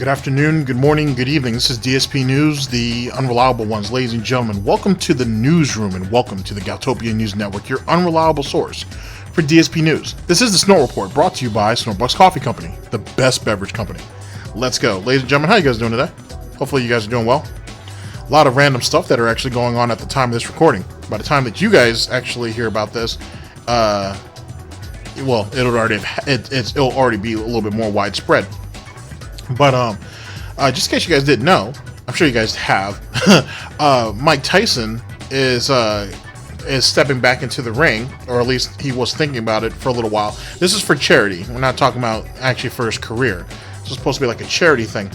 Good afternoon, good morning, good evening. This is Dspnews, the unreliable ones. Ladies and gentlemen, welcome to the newsroom and welcome to the Galtopia News Network, your unreliable source for DsP News. This is the Snort Report, brought to you by SnortBucks Coffee Company, the best beverage company. Let's go. Ladies and gentlemen, how you guys doing today? Hopefully you guys are doing well. A lot of random stuff that are actually going on at the time of this recording. By the time that you guys actually hear about this, well, it'll already be a little bit more widespread. But just in case you guys didn't know, I'm sure you guys have, Mike Tyson is stepping back into the ring, or at least he was thinking about it for a little while. This is for charity. We're not talking about actually for his career. This is supposed to be like a charity thing.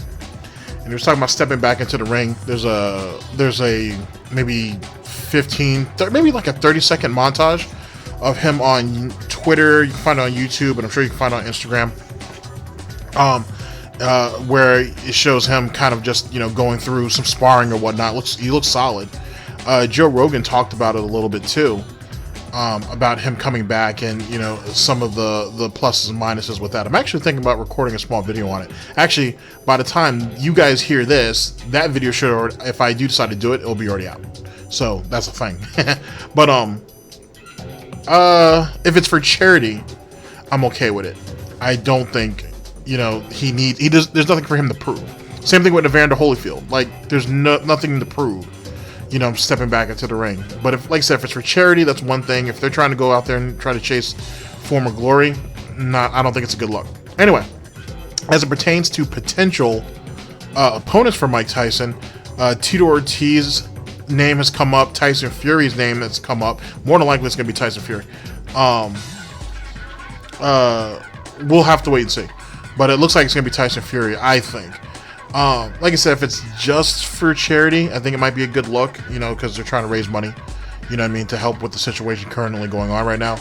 And he was talking about stepping back into the ring. There's a maybe 15, maybe like a 30-second montage of him on Twitter. You can find it on YouTube, and I'm sure you can find it on Instagram. Where it shows him kind of just, going through some sparring or whatnot. He looks solid. Joe Rogan talked about it a little bit too, about him coming back and, some of the pluses and minuses with that. I'm actually thinking about recording a small video on it. Actually, by the time you guys hear this, that video should already, if I do decide to do it, it'll be already out. So that's a thing. But if it's for charity, I'm okay with it. I don't think there's nothing for him to prove. Same thing with Evander Holyfield. Like, there's nothing to prove. I'm stepping back into the ring. But if it's for charity, that's one thing. If they're trying to go out there and try to chase former glory, I don't think it's a good look. Anyway, as it pertains to potential opponents for Mike Tyson, Tito Ortiz's name has come up. Tyson Fury's name has come up. More than likely, it's going to be Tyson Fury. We'll have to wait and see. But it looks like it's going to be Tyson Fury, I think. Like I said, if it's just for charity, I think it might be a good look, because they're trying to raise money, to help with the situation currently going on right now.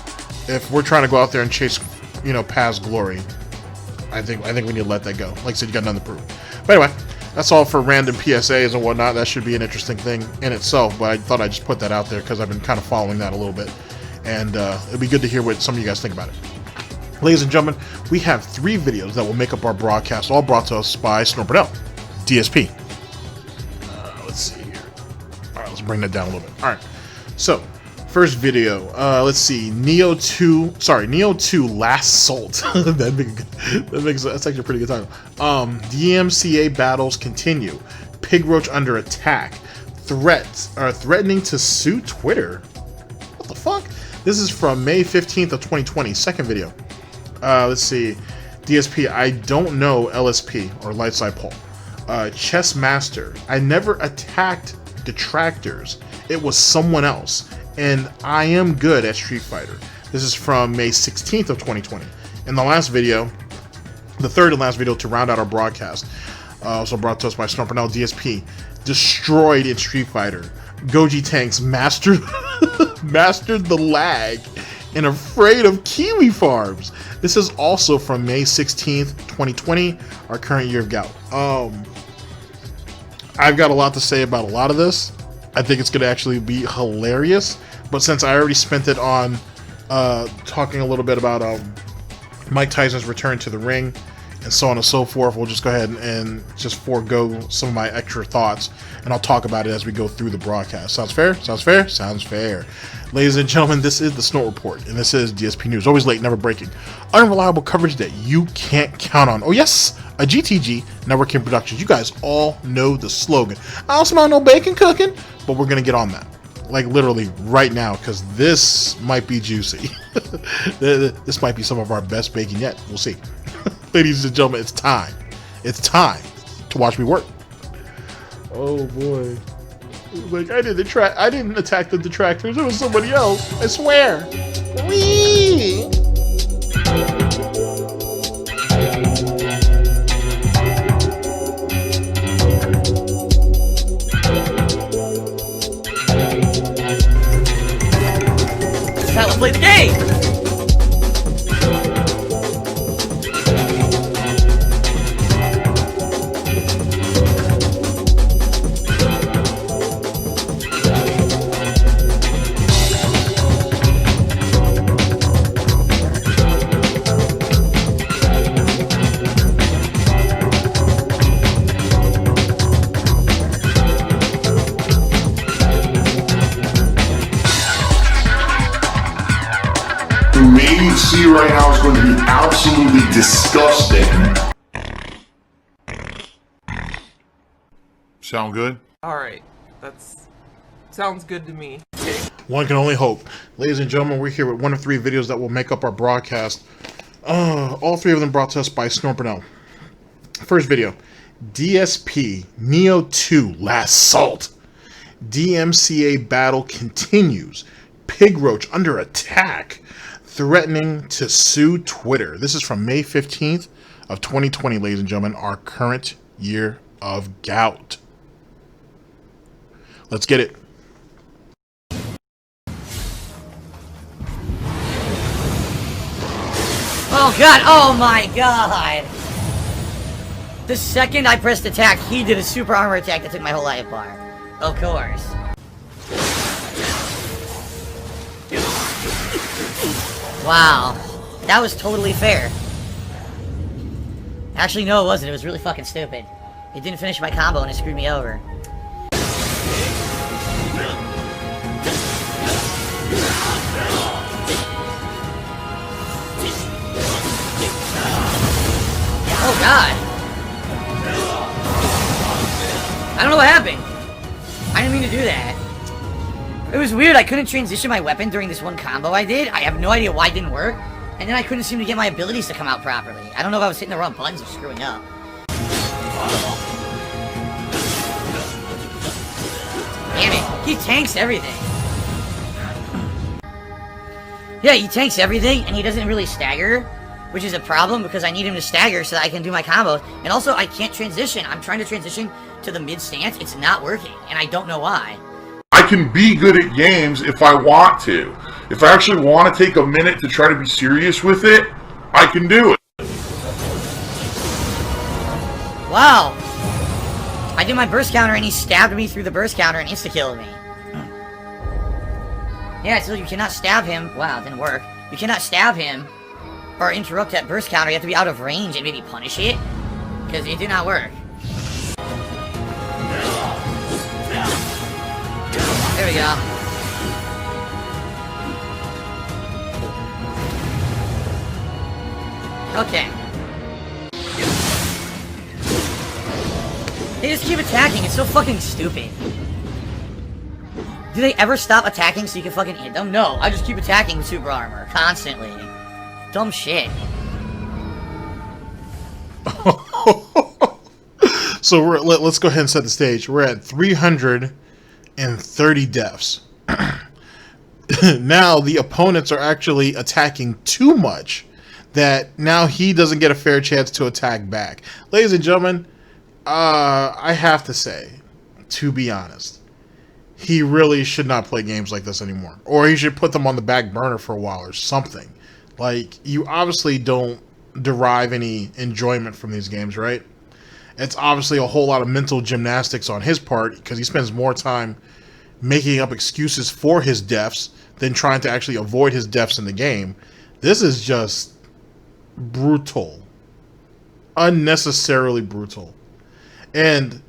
If we're trying to go out there and chase, past glory, I think we need to let that go. Like I said, you got nothing to prove. But anyway, that's all for random PSAs and whatnot. That should be an interesting thing in itself, but I thought I'd just put that out there because I've been kind of following that a little bit. And it'd be good to hear what some of you guys think about it. Ladies and gentlemen, we have 3 videos that will make up our broadcast, all brought to us by Burnell, DsP. Let's see here. All right, let's bring that down a little bit. All right, so first video. Let's see, Nioh 2 Last Salt. That's actually a pretty good title. DMCA battles continue. Pig Roach under attack. Threatening to sue Twitter. What the fuck? This is from May 15th of 2020. Second video. Let's see, DsP I don't know LSP or Lightside Pole. Chess Master, I never attacked detractors. It was someone else, and I am good at Street Fighter. This is from May 16th of 2020. In the last video, the third and last video to round out our broadcast, also brought to us by Burnell, DsP destroyed in Street Fighter. Gogi Tanks mastered the lag and afraid of Kiwi Farms. This is also from May 16th, 2020, our current year of gout. I've got a lot to say about a lot of this. I think it's going to actually be hilarious, but since I already spent it on talking a little bit about Mike Tyson's return to the ring and so on and so forth, we'll just go ahead and just forego some of my extra thoughts, and I'll talk about it as we go through the broadcast. Sounds fair? Sounds fair? Sounds fair. Ladies and gentlemen, this is the Snort Report, and this is DsP News. Always late, never breaking. Unreliable coverage that you can't count on. Oh yes, a GTG, Networking Productions. You guys all know the slogan. I don't smell no bacon cooking, but we're going to get on that. Like literally right now, because this might be juicy. This might be some of our best bacon yet. We'll see. Ladies and gentlemen, it's time. It's time to watch me work. Oh boy. Like, I didn't attack the detractors. It was somebody else. I swear. Whee! It's time to play the game! see right now is going to be absolutely disgusting. Sound good? Alright, sounds good to me. One can only hope. Ladies and gentlemen, we're here with one of 3 videos that will make up our broadcast. All 3 of them brought to us by Snort Burnell. First video, DsP Nioh 2 Last Salt. DMCA battle continues. Pig Roach under attack, threatening to sue Twitter. This is from May 15th of 2020, ladies and gentlemen, our current year of gout. Let's get it. Oh god, oh my god! The second I pressed attack, he did a super armor attack that took my whole life bar. Of course. Wow. That was totally fair. Actually, no it wasn't. It was really fucking stupid. It didn't finish my combo and it screwed me over. Oh god! I don't know what happened. I didn't mean to do that. It was weird, I couldn't transition my weapon during this one combo I did. I have no idea why it didn't work. And then I couldn't seem to get my abilities to come out properly. I don't know if I was hitting the wrong buttons or screwing up. Damn it, he tanks everything. Yeah, he tanks everything and he doesn't really stagger, which is a problem because I need him to stagger so that I can do my combos. And also, I can't transition. I'm trying to transition to the mid stance. It's not working, and I don't know why. I can be good at games if I want to. If I actually want to take a minute to try to be serious with it, I can do it. Wow. I did my burst counter and he stabbed me through the burst counter and insta-killed me. Yeah, so you cannot stab him. Wow, it didn't work. You cannot stab him or interrupt that burst counter. You have to be out of range and maybe punish it, because it did not work. There we go. Okay. They just keep attacking. It's so fucking stupid. Do they ever stop attacking so you can fucking hit them? No, I just keep attacking with super armor constantly. Dumb shit. So let's go ahead and set the stage. We're at 330 deaths. Now the opponents are actually attacking too much that now he doesn't get a fair chance to attack back. Ladies and gentlemen, I have to say, to be honest, he really should not play games like this anymore. Or he should put them on the back burner for a while or something. Like, you obviously don't derive any enjoyment from these games, right? It's obviously a whole lot of mental gymnastics on his part because he spends more time making up excuses for his deaths than trying to actually avoid his deaths in the game. This is just brutal. Unnecessarily brutal. And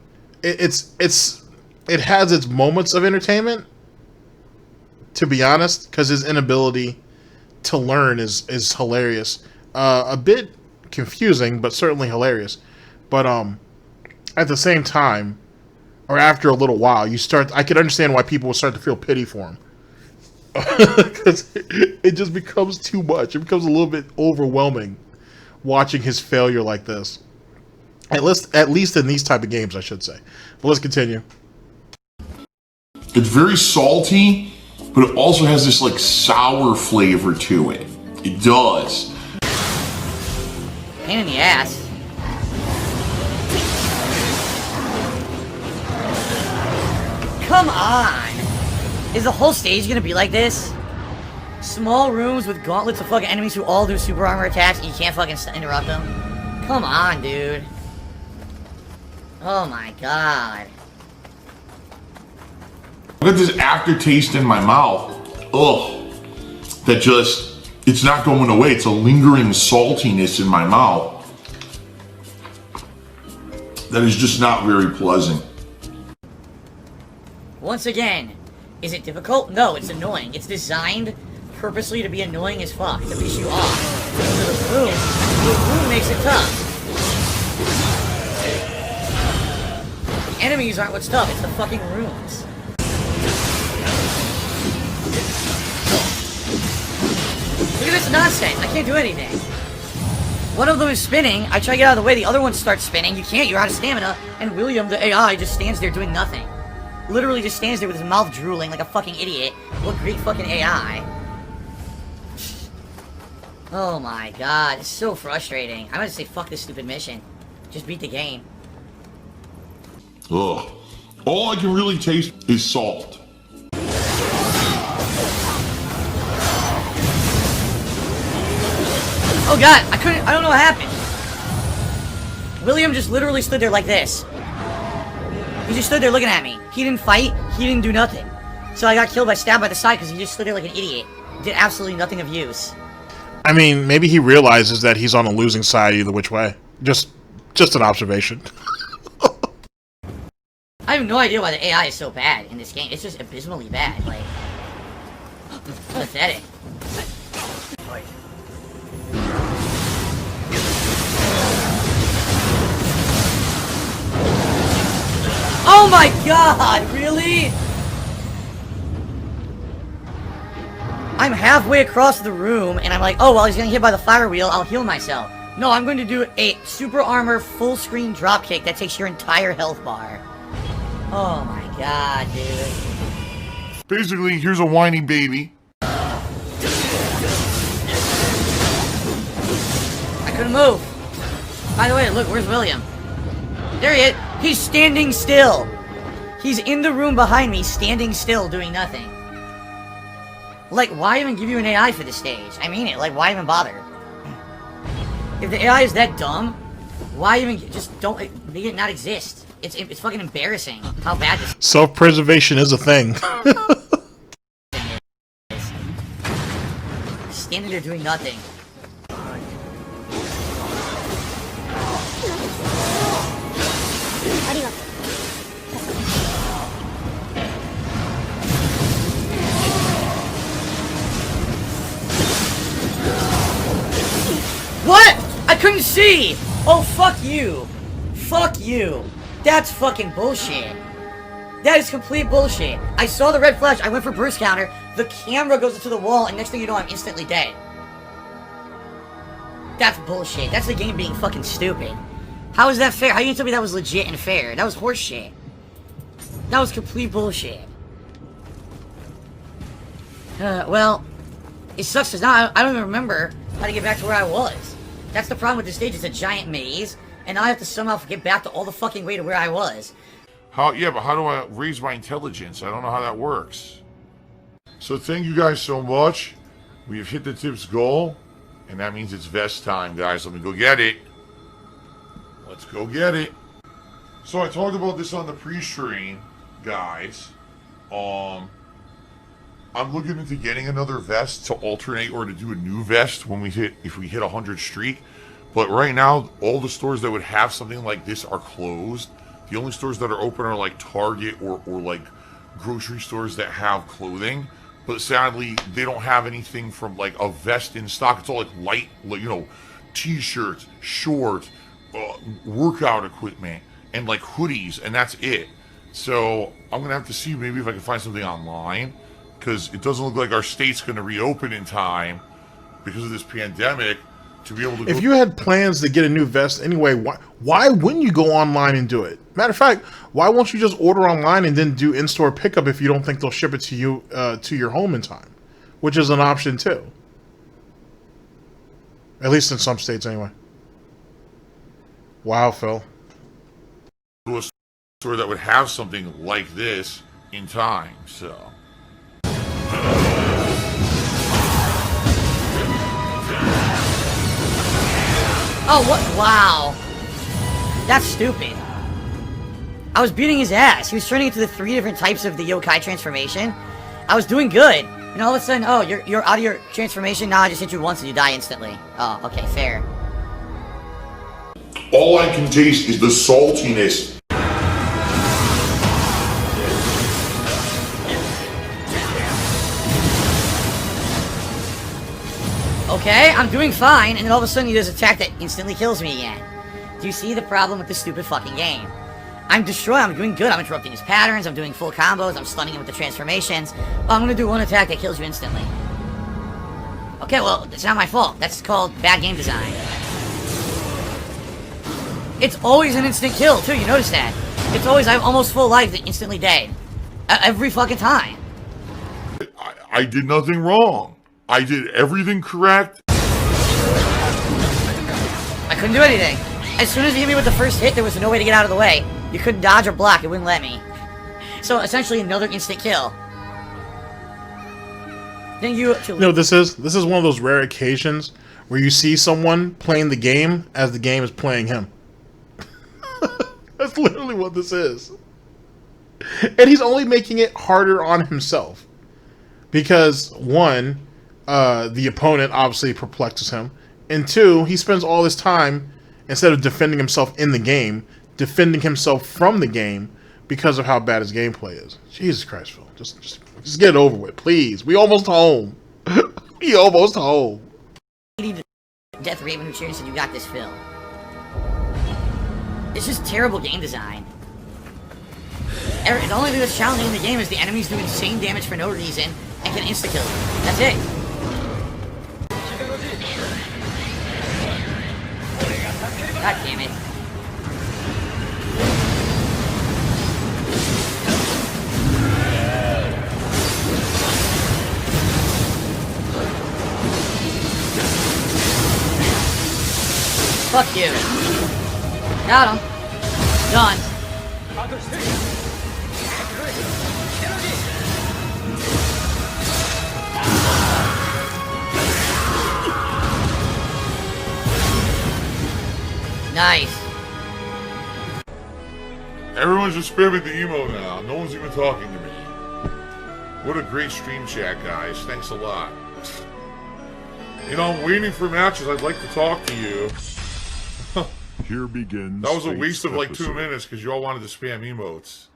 it has its moments of entertainment, to be honest, because his inability to learn is hilarious. A bit confusing, but certainly hilarious. But at the same time, or after a little while, I could understand why people would start to feel pity for him. Because it just becomes too much. It becomes a little bit overwhelming watching his failure like this. At least in these type of games, I should say. But let's continue. It's very salty, but it also has this like sour flavor to it. It does. Pain in the ass. Come on! Is the whole stage gonna be like this? Small rooms with gauntlets of fucking enemies who all do super armor attacks and you can't fucking interrupt them? Come on, dude. Oh my god. Look at this aftertaste in my mouth. Ugh. That just, it's not going away. It's a lingering saltiness in my mouth. That is just not very pleasant. Once again, is it difficult? No, it's annoying. It's designed purposely to be annoying as fuck, to piss you off. So the room makes it tough. The enemies aren't what's tough, it's the fucking rooms. Look at this nonsense, I can't do anything. One of them is spinning, I try to get out of the way, the other one starts spinning, you can't, you're out of stamina, and William, the AI, just stands there doing nothing. Literally just stands there with his mouth drooling like a fucking idiot. What great fucking AI. Oh my god, it's so frustrating. I'm gonna say fuck this stupid mission. Just beat the game. Ugh. All I can really taste is salt. Oh god, I don't know what happened. William just literally stood there like this. He just stood there looking at me. He didn't fight, he didn't do nothing. So I got killed stabbed by the side because he just stood there like an idiot. Did absolutely nothing of use. I mean, maybe he realizes that he's on the losing side either which way. Just an observation. I have no idea why the AI is so bad in this game. It's just abysmally bad. Like, pathetic. Oh my god, really? I'm halfway across the room and I'm like, oh, well, he's gonna hit by the fire wheel, I'll heal myself. No, I'm going to do a super armor full screen drop kick that takes your entire health bar. Oh my god, dude. Basically, here's a whiny baby. I couldn't move. By the way, look, where's William? There he is. He's standing still. He's in the room behind me, standing still, doing nothing. Like, why even give you an AI for this stage? I mean it, like, why even bother? If the AI is that dumb, why even, just don't, make it not exist. It's fucking embarrassing how bad this is. Self-preservation is a thing. Standing there doing nothing. What? I couldn't see! Oh, fuck you. Fuck you. That's fucking bullshit. That is complete bullshit. I saw the red flash, I went for burst counter, the camera goes into the wall, and next thing you know, I'm instantly dead. That's bullshit. That's the game being fucking stupid. How is that fair? How you tell me that was legit and fair? That was horseshit. That was complete bullshit. Well, it sucks because now I don't even remember how to get back to where I was. That's the problem with this stage, it's a giant maze, and now I have to somehow get back to all the fucking way to where I was. Yeah, but how do I raise my intelligence? I don't know how that works. So thank you guys so much. We have hit the tip's goal, and that means it's vest time, guys. Let me go get it. Let's go get it. So I talked about this on the pre-stream, guys. I'm looking into getting another vest to alternate or to do a new vest when if we hit 100 streak. But right now, all the stores that would have something like this are closed. The only stores that are open are like Target or like grocery stores that have clothing. But sadly, they don't have anything from like a vest in stock. It's all like light, you know, t-shirts, shorts, workout equipment, and like hoodies, and that's it. So I'm gonna have to see maybe if I can find something online, because it doesn't look like our state's gonna reopen in time because of this pandemic to be able to. If you had plans to get a new vest anyway, why wouldn't you go online and do it? Matter of fact, why won't you just order online and then do in-store pickup if you don't think they'll ship it to you to your home in time, which is an option too. At least in some states, anyway. Wow, Phil. To a store that would have something like this in time, so. Oh, what? Wow. That's stupid. I was beating his ass. He was turning into the 3 different types of the yokai transformation. I was doing good. And all of a sudden, oh, you're out of your transformation? Nah, I just hit you once and you die instantly. Oh, okay, fair. All I can taste is the saltiness. Okay, I'm doing fine, and then all of a sudden he does an attack that instantly kills me again. Do you see the problem with this stupid fucking game? I'm destroying, I'm doing good, I'm interrupting his patterns, I'm doing full combos, I'm stunning him with the transformations. I'm gonna do one attack that kills you instantly. Okay, well, it's not my fault. That's called bad game design. It's always an instant kill, too, you notice that? It's always, I have almost full life, instantly dead. Every fucking time. I did nothing wrong. I did everything correct. I couldn't do anything. As soon as you hit me with the first hit, there was no way to get out of the way. You couldn't dodge or block, it wouldn't let me. So, essentially, another instant kill. Then you know, this is one of those rare occasions where you see someone playing the game as the game is playing him. That's literally what this is. And he's only making it harder on himself. Because, one, the opponent obviously perplexes him. And two, he spends all this time, instead of defending himself in the game, defending himself from the game because of how bad his gameplay is. Jesus Christ, Phil. Just get it over with, please. We almost home. We almost home. Death Raven who cheers and you got this, Phil. It's just terrible game design. The only thing that's challenging in the game is the enemies do insane damage for no reason and can insta-kill you. That's it. God damn it. Fuck you. Got him. Done. Nice. Everyone's just spamming the emo now. No one's even talking to me. What a great stream chat, guys. Thanks a lot. You know, I'm waiting for matches. I'd like to talk to you. Here begins. That was a waste of like 2 minutes because you all wanted to spam emotes.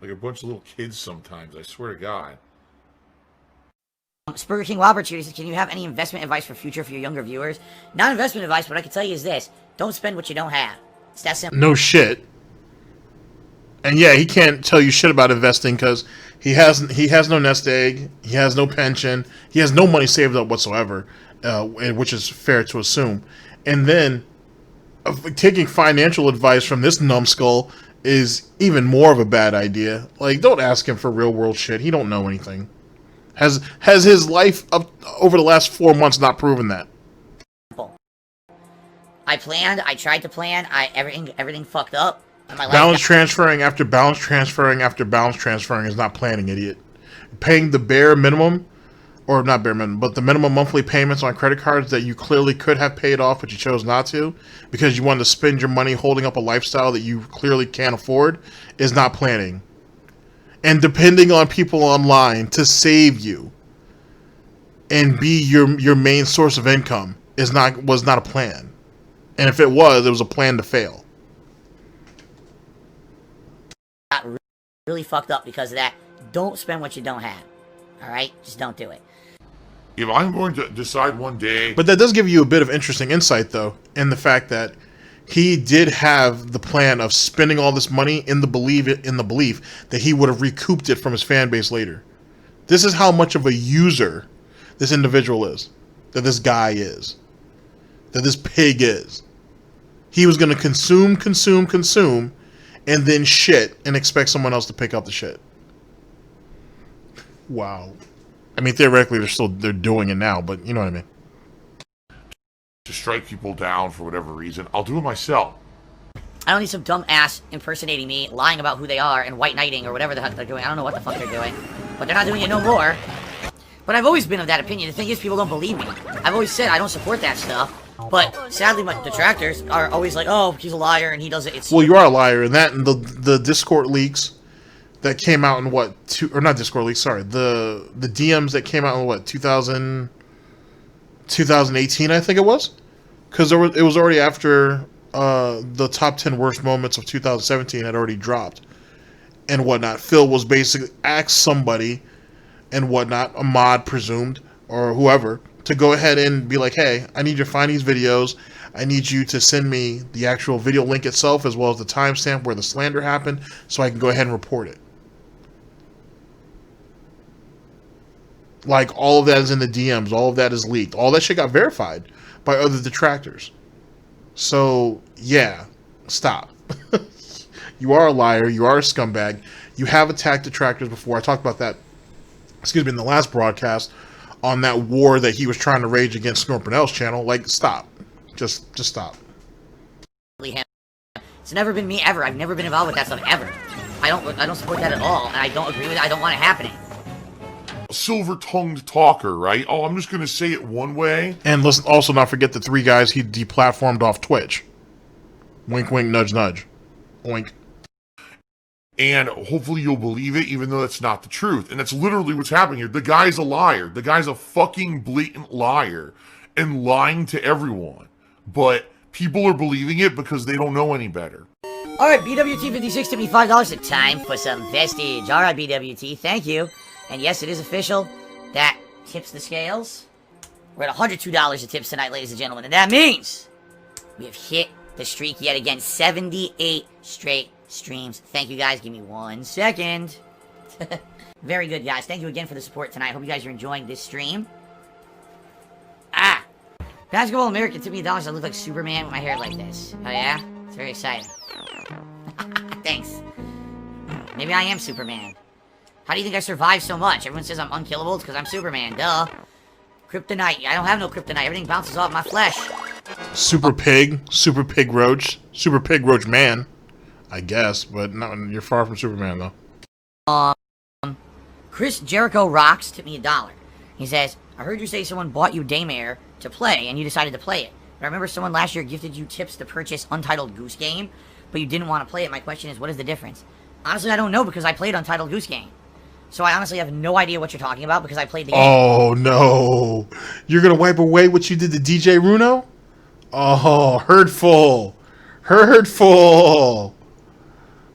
Like a bunch of little kids sometimes, I swear to God. Spurger King Wildbird says, can you have any investment advice for your younger viewers? Not investment advice, but what I can tell you is this. Don't spend what you don't have. It's that simple. No shit. And yeah, he can't tell you shit about investing because he has no nest egg, he has no pension, he has no money saved up whatsoever, which is fair to assume. And then taking financial advice from this numbskull is even more of a bad idea. Like, don't ask him for real world shit. He don't know anything. Has his life up over the last 4 months not proven that? I planned. I tried to plan. Everything fucked up. Balance transferring after balance transferring after balance transferring is not planning, idiot. Paying the bare minimum, or not bare minimum, but the minimum monthly payments on credit cards that you clearly could have paid off, but you chose not to because you wanted to spend your money holding up a lifestyle that you clearly can't afford, is not planning. And depending on people online to save you and be your main source of income was not a plan. And if it was a plan to fail. Got really fucked up because of that. Don't spend what you don't have. Alright? Just don't do it. If I'm going to decide one day... But that does give you a bit of interesting insight, though, in the fact that he did have the plan of spending all this money in the belief that he would have recouped it from his fan base later. This is how much of a user this individual is. That this guy is. That this pig is. He was going to consume, and then shit, and expect someone else to pick up the shit. Wow. I mean, theoretically, they're doing it now, but you know what I mean. To strike people down for whatever reason, I'll do it myself. I don't need some dumb ass impersonating me, lying about who they are, and white knighting or whatever the heck they're doing. I don't know what the fuck they're doing, but they're not doing it no more. But I've always been of that opinion. The thing is, people don't believe me. I've always said I don't support that stuff. But sadly, my detractors are always like, "Oh, he's a liar, and he does it." Well, you are a liar, and that and the Discord leaks that came out in what not Discord leaks, sorry, the DMs that came out in what 2018, I think it was, because it was already after the top 10 worst moments of 2017 had already dropped and whatnot. Phil was basically asked somebody and whatnot, a mod presumed, or whoever, to go ahead and be like, hey, I need you to find these videos. I need you to send me the actual video link itself as well as the timestamp where the slander happened so I can go ahead and report it. Like, all of that is in the DMs. All of that is leaked. All that shit got verified by other detractors. So, yeah, stop. You are a liar. You are a scumbag. You have attacked detractors before. I talked about that, in the last broadcast on that war that he was trying to rage against Snort Burnell's channel. Like, stop. Just stop. It's never been me ever. I've never been involved with that stuff ever. I don't support that at all, and I don't agree with it. I don't want it happening. Silver-tongued talker, right? Oh, I'm just gonna say it one way. And let's also not forget the 3 guys he deplatformed off Twitch. Wink, wink, nudge, nudge. Oink. And hopefully you'll believe it, even though that's not the truth. And that's literally what's happening here. The guy's a liar. The guy's a fucking blatant liar and lying to everyone. But people are believing it because they don't know any better. Alright, BWT56 tipped me $5. It's time for some vestige. Alright, BWT, thank you. And yes, it is official. That tips the scales. We're at $102 of tips tonight, ladies and gentlemen. And that means we have hit the streak yet again. 78 straight streams. Thank you guys. Give me 1 second. Very good, guys. Thank you again for the support tonight. Hope you guys are enjoying this stream. Basketball American tipped me $1 so I look like Superman with my hair like this. Oh yeah? It's very exciting. Thanks. Maybe I am Superman. How do you think I survive so much? Everyone says I'm unkillable. It's because I'm Superman. Duh. Kryptonite. I don't have no kryptonite. Everything bounces off my flesh. Super Pig Roach Man, I guess, but no, you're far from Superman though. Chris Jericho Rocks tipped me $1. He says, I heard you say someone bought you Daymare to play and you decided to play it. But I remember someone last year gifted you tips to purchase Untitled Goose Game, but you didn't want to play it. My question is, what is the difference? Honestly, I don't know because I played Untitled Goose Game. So I honestly have no idea what you're talking about because I played the game. Oh no. You're gonna wipe away what you did to DJ Runo? Oh, hurtful. Hurtful.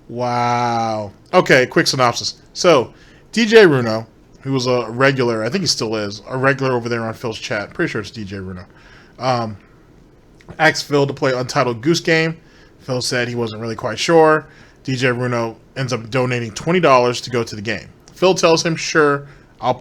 Wow. Okay, quick synopsis. So, DJ Runo, who was a regular, I think he still is, a regular over there on Phil's chat. Pretty sure it's DJ Runo. Asked Phil to play Untitled Goose Game. Phil said he wasn't really quite sure. DJ Runo ends up donating $20 to go to the game. Phil tells him, sure,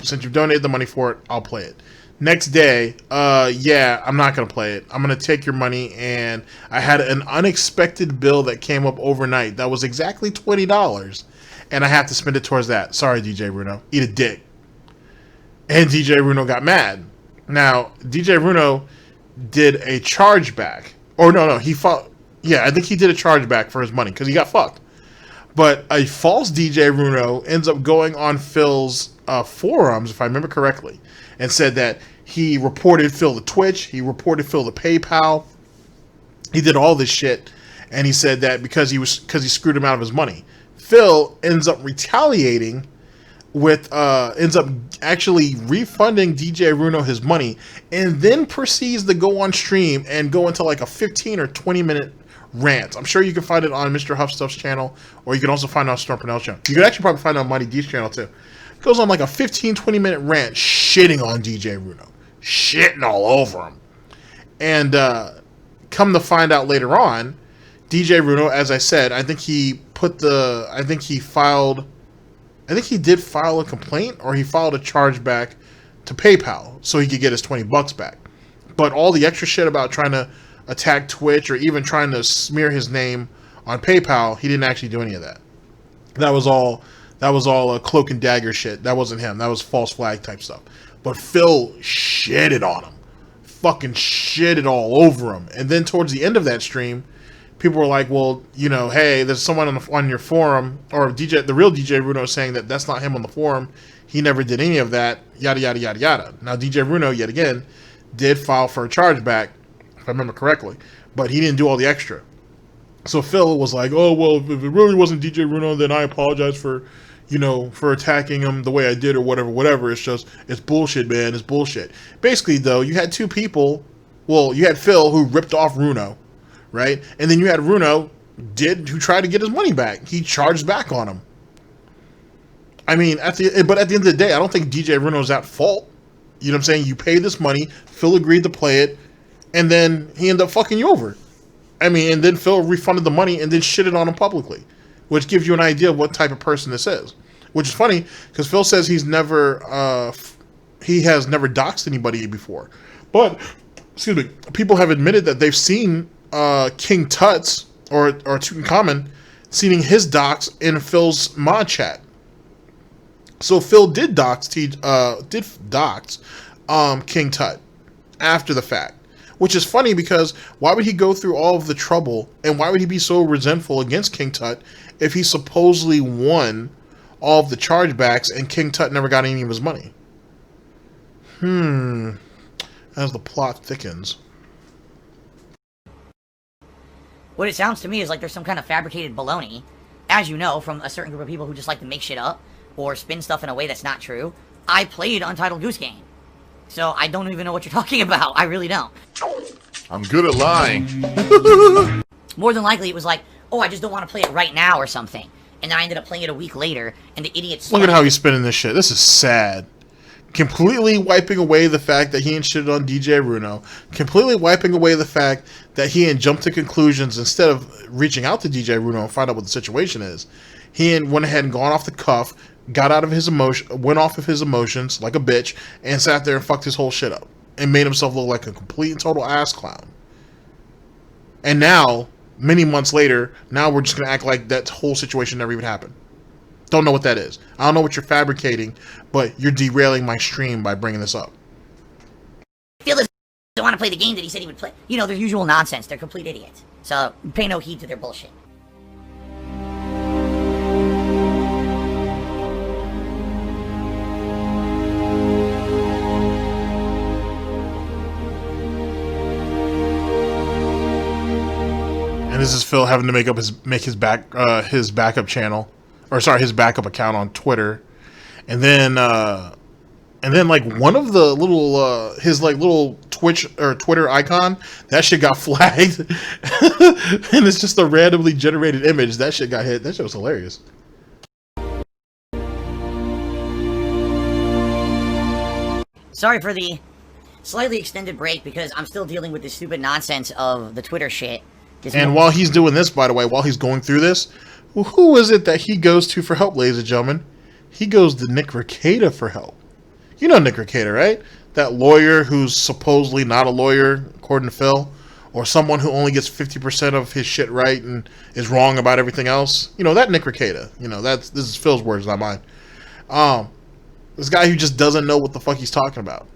since you've donated the money for it, I'll play it. Next day, yeah, I'm not going to play it. I'm going to take your money, and I had an unexpected bill that came up overnight that was exactly $20, and I have to spend it towards that. Sorry, DJ Runo. Eat a dick. And DJ Runo got mad. Now, DJ Runo did a chargeback. Or no, he fought. Yeah, I think he did a chargeback for his money because he got fucked. But a false DJ Runo ends up going on Phil's forums, if I remember correctly, and said that he reported Phil to Twitch, he reported Phil to PayPal, he did all this shit, and he said that because he screwed him out of his money. Phil ends up retaliating with ends up actually refunding DJ Runo his money, and then proceeds to go on stream and go into like a 15 or 20 minute rant. I'm sure you can find it on Mr. Huffstuff's channel, or you can also find it on Snort Burnell's channel. You can actually probably find it on Mighty D's channel too. It goes on like a 15-20 minute rant shitting on DJ Runo, shitting all over him. And come to find out later on, DJ Runo, as I said, I think he did file a complaint, or he filed a chargeback to PayPal so he could get his $20 back. But all the extra shit about trying to attack Twitch or even trying to smear his name on PayPal, he didn't actually do any of that. That was all a cloak and dagger shit. That wasn't him. That was false flag type stuff. But Phil shitted on him. Fucking shitted all over him. And then towards the end of that stream, people were like, well, you know, hey, there's someone on your forum, or the real DJ Runo saying that that's not him on the forum. He never did any of that, yada, yada, yada, yada. Now, DJ Runo, yet again, did file for a chargeback, if I remember correctly, but he didn't do all the extra. So Phil was like, oh, well, if it really wasn't DJ Runo, then I apologize for attacking him the way I did or whatever. It's just, it's bullshit, man. It's bullshit. Basically, though, you had two people. Well, you had Phil, who ripped off Runo, right? And then you had Runo, who tried to get his money back. He charged back on him. I mean, at the end of the day, I don't think DJ Runo's at fault. You know what I'm saying? You paid this money, Phil agreed to play it, and then he ended up fucking you over. I mean, and then Phil refunded the money and then shitted on him publicly, which gives you an idea of what type of person this is. Which is funny, because Phil says he has never doxed anybody before. But, excuse me, people have admitted that they've seen King Tut's or Tutankhamun seeing his docs in Phil's mod chat. So Phil did dox King Tut after the fact. Which is funny because why would he go through all of the trouble and why would he be so resentful against King Tut if he supposedly won all of the chargebacks and King Tut never got any of his money? As the plot thickens. What it sounds to me is like there's some kind of fabricated baloney, as you know, from a certain group of people who just like to make shit up or spin stuff in a way that's not true. I played Untitled Goose Game, so I don't even know what you're talking about. I really don't. I'm good at lying. More than likely, it was like, oh, I just don't want to play it right now or something. And then I ended up playing it a week later, and the idiots... Look at how he's spinning this shit. This is sad. Completely wiping away the fact that he ain't shitted on DJ Runo. Completely wiping away the fact that he ain't jumped to conclusions instead of reaching out to DJ Runo and find out what the situation is. He went ahead and gone off the cuff, got out of his emotion, went off of his emotions like a bitch, and sat there and fucked his whole shit up. And made himself look like a complete and total ass clown. And now, many months later, now we're just going to act like that whole situation never even happened. Don't know what that is. I don't know what you're fabricating, but you're derailing my stream by bringing this up. Phil doesn't want to play the game that he said he would play. You know, their usual nonsense. They're complete idiots. So, pay no heed to their bullshit. And this is Phil having to make his backup channel, or sorry, his backup account on Twitter, and then like one of the little his like little Twitch or Twitter icon, that shit got flagged, and it's just a randomly generated image. That shit got hit. That shit was hilarious. Sorry for the slightly extended break because I'm still dealing with this stupid nonsense of the Twitter shit. And while he's doing this, by the way, while he's going through this, who is it that he goes to for help, ladies and gentlemen? He goes to Nick Rekieta for help. You know Nick Rekieta, right? That lawyer who's supposedly not a lawyer, according to Phil, or someone who only gets 50% of his shit right and is wrong about everything else. You know, that Nick Rekieta. You know, this is Phil's words, not mine. This guy who just doesn't know what the fuck he's talking about.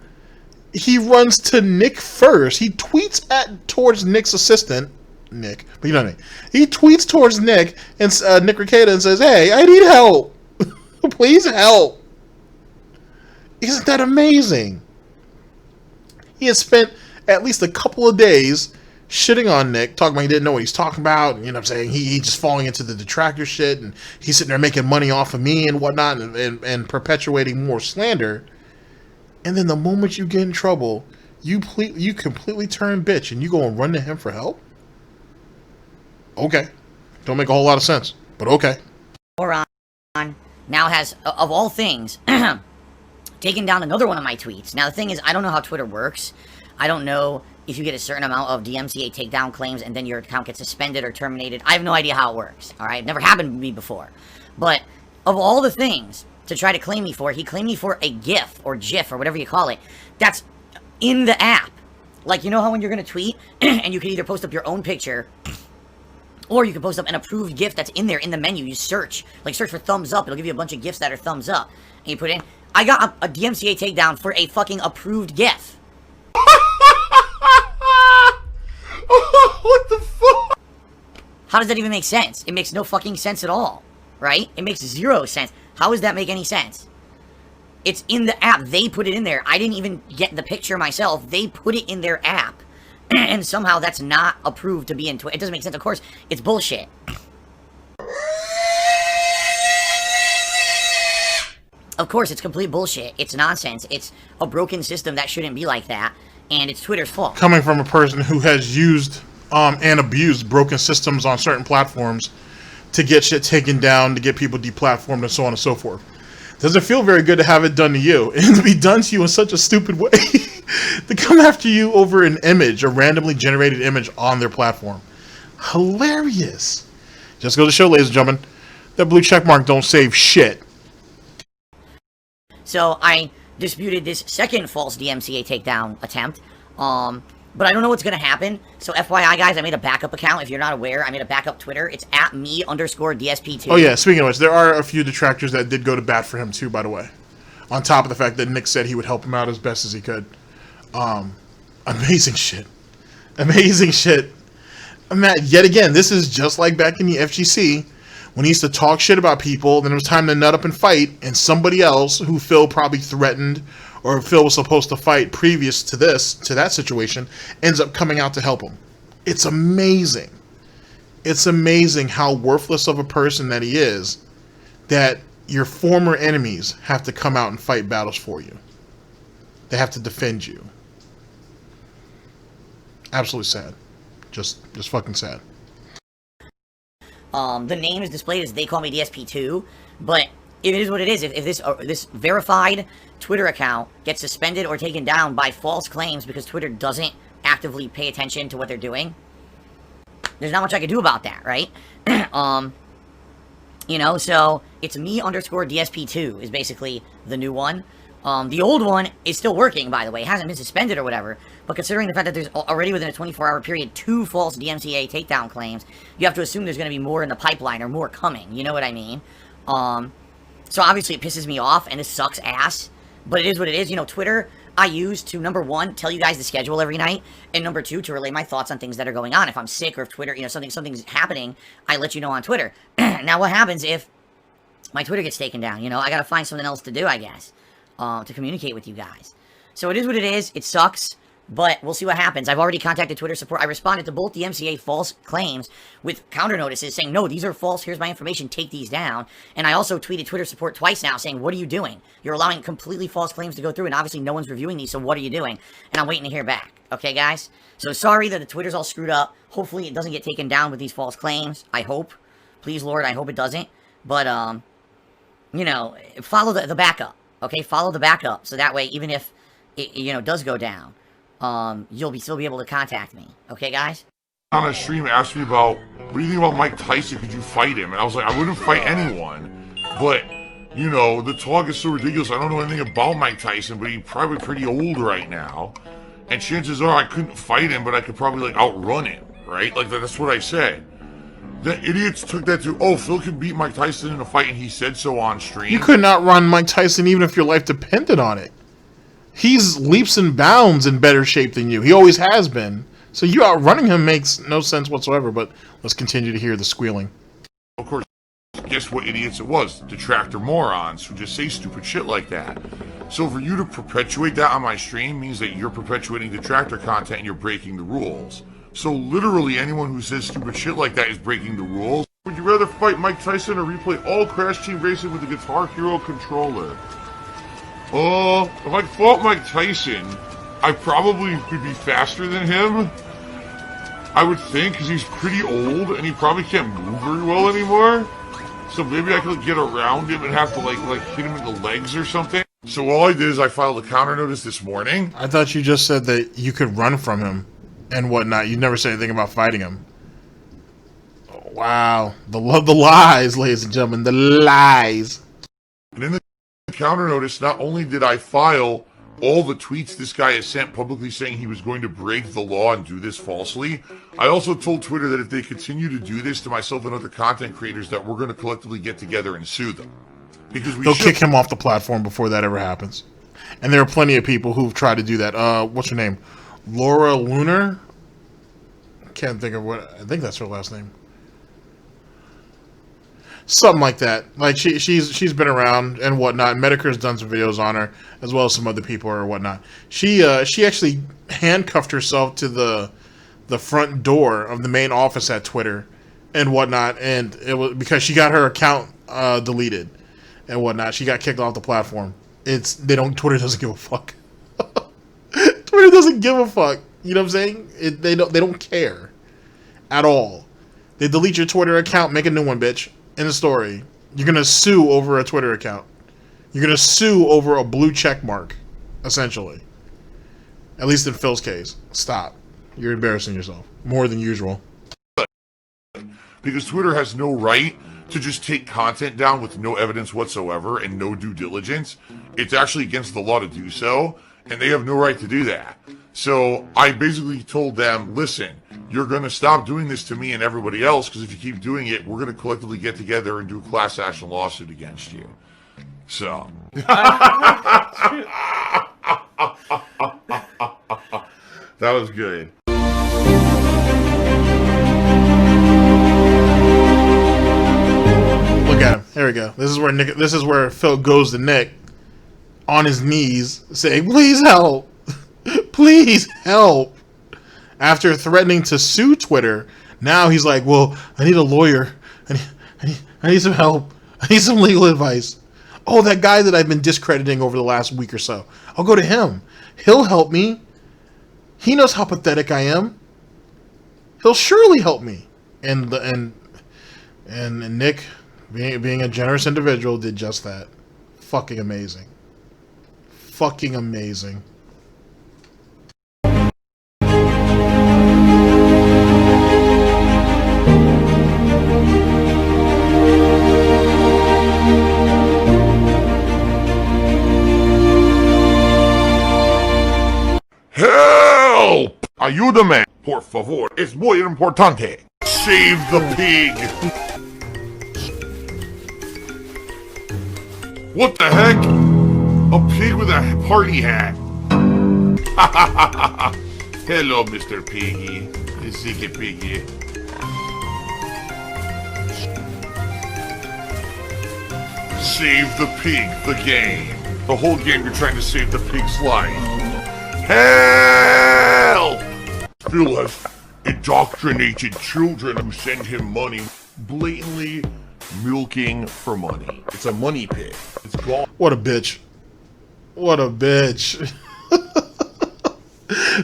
He runs to Nick first. He tweets towards Nick's assistant, Nick, but you know what I mean. He tweets towards Nick and Nick Rekieta and says, "Hey, I need help. Please help." Isn't that amazing? He has spent at least a couple of days shitting on Nick, talking about he didn't know what he's talking about. And, you know what I'm saying? He just falling into the detractor shit, and he's sitting there making money off of me and whatnot, and perpetuating more slander. And then the moment you get in trouble, you completely turn bitch and you go and run to him for help? Okay. Don't make a whole lot of sense, but okay. Moron now has, of all things, taken down another one of my tweets. Now, the thing is, I don't know how Twitter works. I don't know if you get a certain amount of DMCA takedown claims and then your account gets suspended or terminated. I have no idea how it works, all right? It never happened to me before. But of all the things to try to claim me for, he claimed me for a GIF or GIF or whatever you call it that's in the app. Like, you know how when you're going to tweet and you can either post up your own picture or you can post up an approved GIF that's in there in the menu. You search for thumbs up. It'll give you a bunch of GIFs that are thumbs up. And you put in, I got a DMCA takedown for a fucking approved GIF. What the fuck? How does that even make sense? It makes no fucking sense at all, right? It makes zero sense. How does that make any sense? It's in the app. They put it in there. I didn't even get the picture myself. They put it in their app. And somehow that's not approved to be in Twitter. It doesn't make sense. Of course, it's bullshit. Of course, it's complete bullshit. It's nonsense. It's a broken system that shouldn't be like that. And it's Twitter's fault. Coming from a person who has used and abused broken systems on certain platforms to get shit taken down, to get people deplatformed, and so on and so forth. Doesn't feel very good to have it done to you, and to be done to you in such a stupid way. To come after you over an image, a randomly generated image on their platform. Hilarious. Just go to show, ladies and gentlemen, that blue checkmark don't save shit. So I disputed this second false DMCA takedown attempt. But I don't know what's going to happen. So FYI, guys, I made a backup account. If you're not aware, I made a backup Twitter. It's at me_DSP2. Oh, yeah. Speaking of which, there are a few detractors that did go to bat for him, too, by the way. On top of the fact that Nick said he would help him out as best as he could. Amazing shit. Amazing shit. Matt, yet again, this is just like back in the FGC when he used to talk shit about people. Then it was time to nut up and fight. And somebody else who Phil probably threatened or Phil was supposed to fight previous to that situation, ends up coming out to help him. It's amazing. It's amazing how worthless of a person that he is, that your former enemies have to come out and fight battles for you. They have to defend you. Absolutely sad. Just fucking sad. The name is displayed as They Call Me DSP2, but it is what it is. If this verified Twitter account gets suspended or taken down by false claims because Twitter doesn't actively pay attention to what they're doing, there's not much I can do about that, right? You know, so it's me_DSP2 is basically the new one. The old one is still working, by the way. It hasn't been suspended or whatever. But considering the fact that there's already within a 24-hour period 2 false DMCA takedown claims, you have to assume there's going to be more in the pipeline or more coming. You know what I mean? So obviously it pisses me off and this sucks ass. But it is what it is. You know, Twitter I use to, number 1, tell you guys the schedule every night. And number 2, to relay my thoughts on things that are going on. If I'm sick or if Twitter, you know, something's happening, I let you know on Twitter. Now what happens if my Twitter gets taken down? You know, I got to find something else to do, I guess. To communicate with you guys. So it is what it is. It sucks, but we'll see what happens. I've already contacted Twitter support. I responded to both the MCA false claims with counter notices saying, no, these are false. Here's my information. Take these down. And I also tweeted Twitter support twice now saying, what are you doing? You're allowing completely false claims to go through, and obviously no one's reviewing these, so what are you doing? And I'm waiting to hear back. Okay, guys? So sorry that the Twitter's all screwed up. Hopefully it doesn't get taken down with these false claims. I hope. Please, Lord, I hope it doesn't. But, you know, follow the backup. Okay, follow the backup, so that way, even if it, you know, does go down, you'll still be able to contact me. Okay, guys? On a stream, asked me about, what do you think about Mike Tyson? Could you fight him? And I was like, I wouldn't fight anyone, but, you know, the talk is so ridiculous. I don't know anything about Mike Tyson, but he's probably pretty old right now, and chances are I couldn't fight him, but I could probably, like, outrun him, right? Like, that's what I said. The idiots took that to, oh, Phil can beat Mike Tyson in a fight, and he said so on stream. You could not run Mike Tyson even if your life depended on it. He's leaps and bounds in better shape than you. He always has been. So you outrunning him makes no sense whatsoever, but let's continue to hear the squealing. Of course, guess what idiots it was? Detractor morons who just say stupid shit like that. So for you to perpetuate that on my stream means that you're perpetuating detractor content and you're breaking the rules. So literally anyone who says stupid shit like that is breaking the rules. Would you rather fight Mike Tyson or replay all Crash Team Racing with the Guitar Hero controller? If I fought Mike Tyson, I probably could be faster than him. I would think, because he's pretty old and he probably can't move very well anymore. So maybe I could get around him and have to like hit him in the legs or something. So all I did is I filed a counter notice this morning. I thought you just said that you could run from him and whatnot. You never said anything about fighting him. Wow. The lies, ladies and gentlemen. The lies. And in the counter notice, not only did I file all the tweets this guy has sent publicly saying he was going to break the law and do this falsely, I also told Twitter that if they continue to do this to myself and other content creators, that we're going to collectively get together and sue them. Because they'll kick him off the platform before that ever happens. And there are plenty of people who've tried to do that. What's her name? Laura Lunar? Can't think of what. I think that's her last name. Something like that. Like she's been around and whatnot. Medicare's done some videos on her, as well as some other people or whatnot. She actually handcuffed herself to the front door of the main office at Twitter and whatnot, and it was because she got her account deleted and whatnot. She got kicked off the platform. Twitter doesn't give a fuck. Twitter doesn't give a fuck. You know what I'm saying? They don't care at all. They delete your Twitter account, make a new one, bitch. In the story, you're gonna sue over a Twitter account. You're gonna sue over a blue check mark, essentially. At least in Phil's case. Stop. You're embarrassing yourself more than usual. Because Twitter has no right to just take content down with no evidence whatsoever and no due diligence. It's actually against the law to do so, and they have no right to do that. So I basically told them, listen, you're going to stop doing this to me and everybody else, because if you keep doing it, we're going to collectively get together and do a class action lawsuit against you. So. That was good. Look at him. Here we go. This is where Phil goes to Nick on his knees saying, please help. Please help. After threatening to sue Twitter, now he's like, well, I need a lawyer. I need some help. I need some legal advice. Oh, that guy that I've been discrediting over the last week or so. I'll go to him. He'll help me. He knows how pathetic I am. He'll surely help me. And Nick, being a generous individual, did just that. Fucking amazing. Fucking amazing. Help! Ayúdame! Por favor, es muy importante. Save the pig! What the heck? A pig with a party hat. Hello, Mr. Piggy. Ziggy Piggy. Save the pig, the game. The whole game you're trying to save the pig's life. Help! Phil has indoctrinated children and send him money. Blatantly milking for money. It's a money pit. It's gone. What a bitch. What a bitch.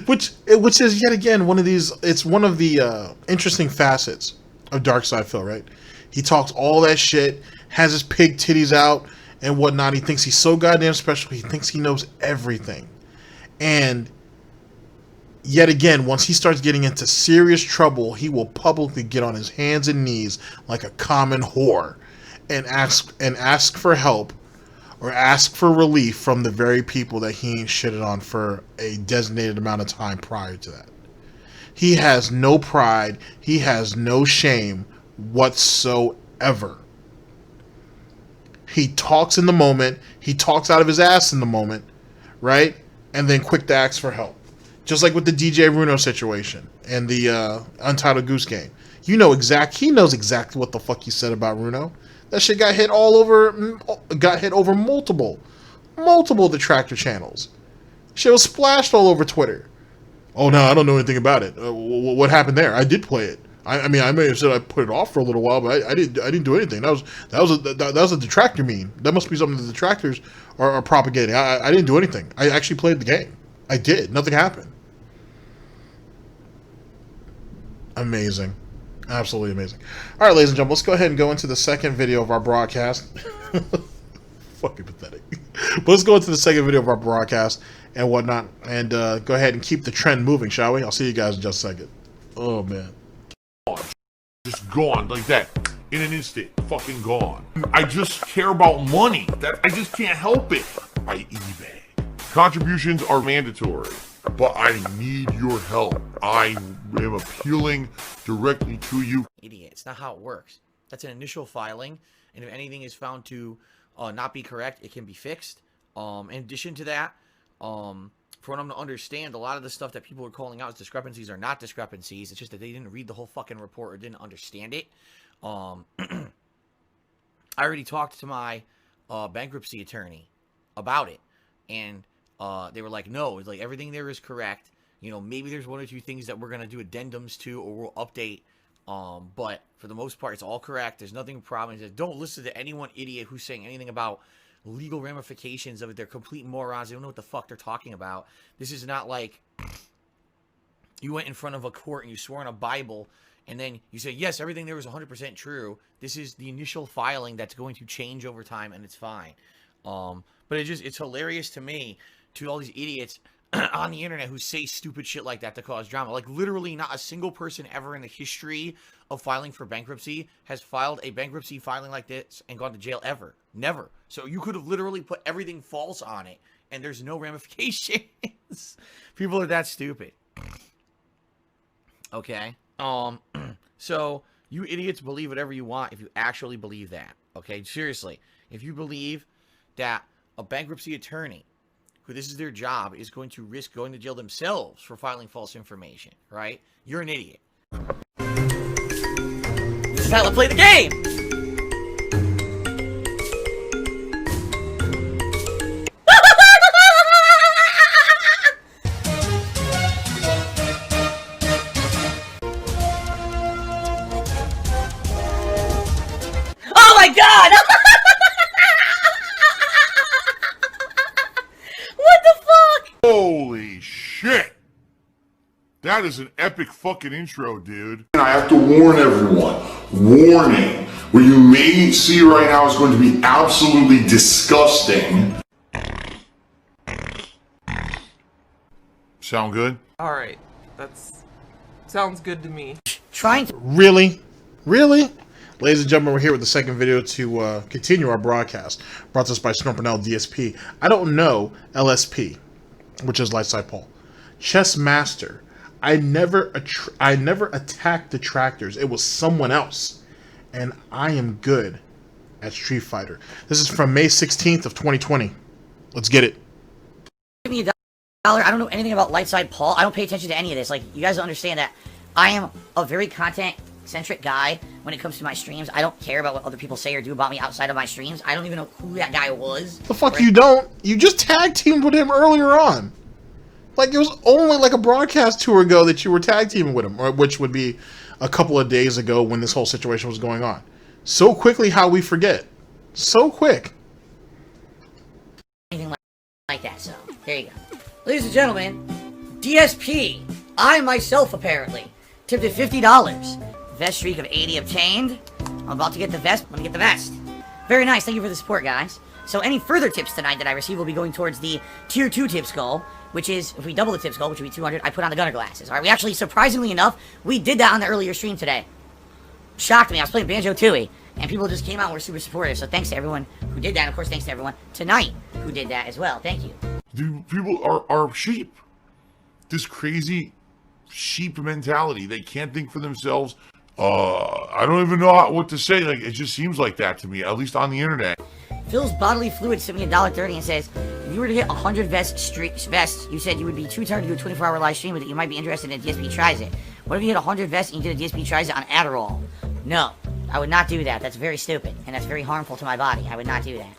which is yet again one of these, it's one of the interesting facets of Darkside Phil, right? He talks all that shit, has his pig titties out and whatnot. He thinks he's so goddamn special. He thinks he knows everything. And yet again, once he starts getting into serious trouble, he will publicly get on his hands and knees like a common whore and ask for help or ask for relief from the very people that he ain't shitted on for a designated amount of time prior to that. He has no pride. He has no shame whatsoever. He talks in the moment. He talks out of his ass in the moment, right? And then quick to ask for help. Just like with the DJ Runo situation and the Untitled Goose Game. He knows exactly what the fuck he said about Runo. That shit got hit over multiple detractor channels. Shit was splashed all over Twitter. Oh no, I don't know anything about it. What happened there? I did play it. I mean, I may have said I put it off for a little while, but I didn't do anything. That was a detractor meme. That must be something the detractors are propagating. I didn't do anything. I actually played the game. I did. Nothing happened. Amazing. Absolutely amazing. All right, ladies and gentlemen, let's go ahead and go into the second video of our broadcast. Fucking pathetic. But let's go into the second video of our broadcast and whatnot, and go ahead and keep the trend moving, shall we? I'll see you guys in just a second. Oh, man. Just gone like that. In an instant. Fucking gone. I just care about money. I just can't help it. I eBay. Contributions are mandatory, but I need your help. I am appealing directly to you. Idiot. It's not how it works. That's an initial filing, and if anything is found to not be correct, it can be fixed. In addition to that, for them to understand, a lot of the stuff that people are calling out as discrepancies are not discrepancies. It's just that they didn't read the whole fucking report or didn't understand it. I already talked to my bankruptcy attorney about it, and they were like, no, it's like everything there is correct. You know, maybe there's one or two things that we're going to do addendums to or we'll update. But for the most part, it's all correct. There's nothing problem. He says, don't listen to anyone idiot who's saying anything about legal ramifications of it. They're complete morons. They don't know what the fuck they're talking about. This is not like you went in front of a court and you swore on a Bible and then you say, yes, everything there is 100% true. This is the initial filing that's going to change over time and it's fine. But it's hilarious to me, to all these idiots on the internet who say stupid shit like that to cause drama. Like, literally not a single person ever in the history of filing for bankruptcy has filed a bankruptcy filing like this and gone to jail ever. Never. So you could have literally put everything false on it and there's no ramifications. People are that stupid. Okay? So you idiots believe whatever you want if you actually believe that. Okay? Seriously. If you believe that a bankruptcy attorney, who this is their job, is going to risk going to jail themselves for filing false information, right? You're an idiot. This is how to play the game! Oh my god! What the fuck? Holy shit! That is an epic fucking intro, dude. And I have to warn everyone. Warning. What you may see right now is going to be absolutely disgusting. Sound good? Alright, that's... sounds good to me. Trying to... Really? Really? Ladies and gentlemen, we're here with the second video to continue our broadcast. Brought to us by Snort, Burnell, DsP. I don't know LSP, which is Light Side Pole. Chess Master. I never attacked detractors. It was someone else. And I am good at Street Fighter. This is from May 16th of 2020. Let's get it. Give me $1. I don't know anything about Light Side Paul. I don't pay attention to any of this. Like, you guys don't understand that I am a very content-centric guy when it comes to my streams. I don't care about what other people say or do about me outside of my streams. I don't even know who that guy was. The fuck you don't? You just tag teamed with him earlier on. Like, it was only like a broadcast tour ago that you were tag teaming with him, or which would be a couple of days ago when this whole situation was going on. So quickly how we forget. So quick. Anything like that, so there you go. Ladies and gentlemen, DsP I myself apparently tipped at $50. Vest streak of 80 obtained. I'm about to get the vest. I'm gonna get the vest. Very nice. Thank you for the support, guys. So any further tips tonight that I receive will be going towards the tier 2 tips goal, which is, if we double the tips goal, which would be 200, I put on the gunner glasses. Alright, we actually, surprisingly enough, we did that on the earlier stream today. Shocked me. I was playing Banjo-Tooie, and people just came out and were super supportive. So thanks to everyone who did that, and of course thanks to everyone tonight who did that as well. Thank you. Dude, people are sheep. This crazy sheep mentality. They can't think for themselves. I don't even know what to say. Like, it just seems like that to me, at least on the internet. Phil's Bodily Fluid sent me $1.30 and says, if you were to get 100 vests, you said you would be too tired to do a 24-hour live stream with it. You might be interested in DsP Tries It. What if you hit 100 vests and you did a DsP Tries It on Adderall? No, I would not do that. That's very stupid, and that's very harmful to my body. I would not do that.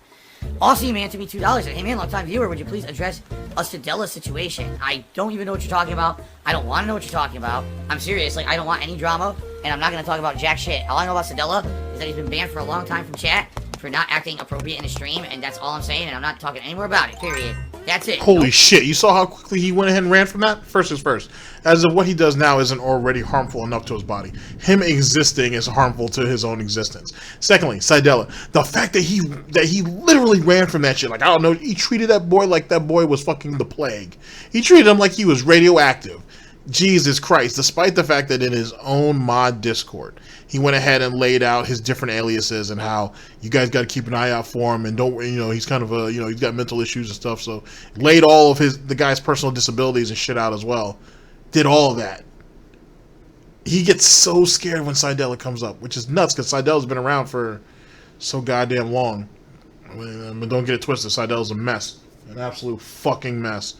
Also, man, to me $2. Hey, man, long-time viewer, would you please address a Sedella situation? I don't even know what you're talking about. I don't want to know what you're talking about. I'm serious. Like, I don't want any drama, and I'm not going to talk about jack shit. All I know about Sedella is that he's been banned for a long time from chat for not acting appropriate in a stream, and that's all I'm saying, and I'm not talking any more about it, period. That's it. Holy shit, you saw how quickly he went ahead and ran from that? First is first. As if what he does now isn't already harmful enough to his body. Him existing is harmful to his own existence. Secondly, Sidella, the fact that he literally ran from that shit, like, I don't know, he treated that boy like that boy was fucking the plague. He treated him like he was radioactive. Jesus Christ, despite the fact that in his own mod Discord, he went ahead and laid out his different aliases and how you guys got to keep an eye out for him and don't, you know, he's kind of a, you know, he's got mental issues and stuff, so laid all of the guy's personal disabilities and shit out as well. Did all of that. He gets so scared when Sidella comes up, which is nuts because Sidella's been around for so goddamn long. I mean, don't get it twisted, Sidella's a mess. An absolute fucking mess.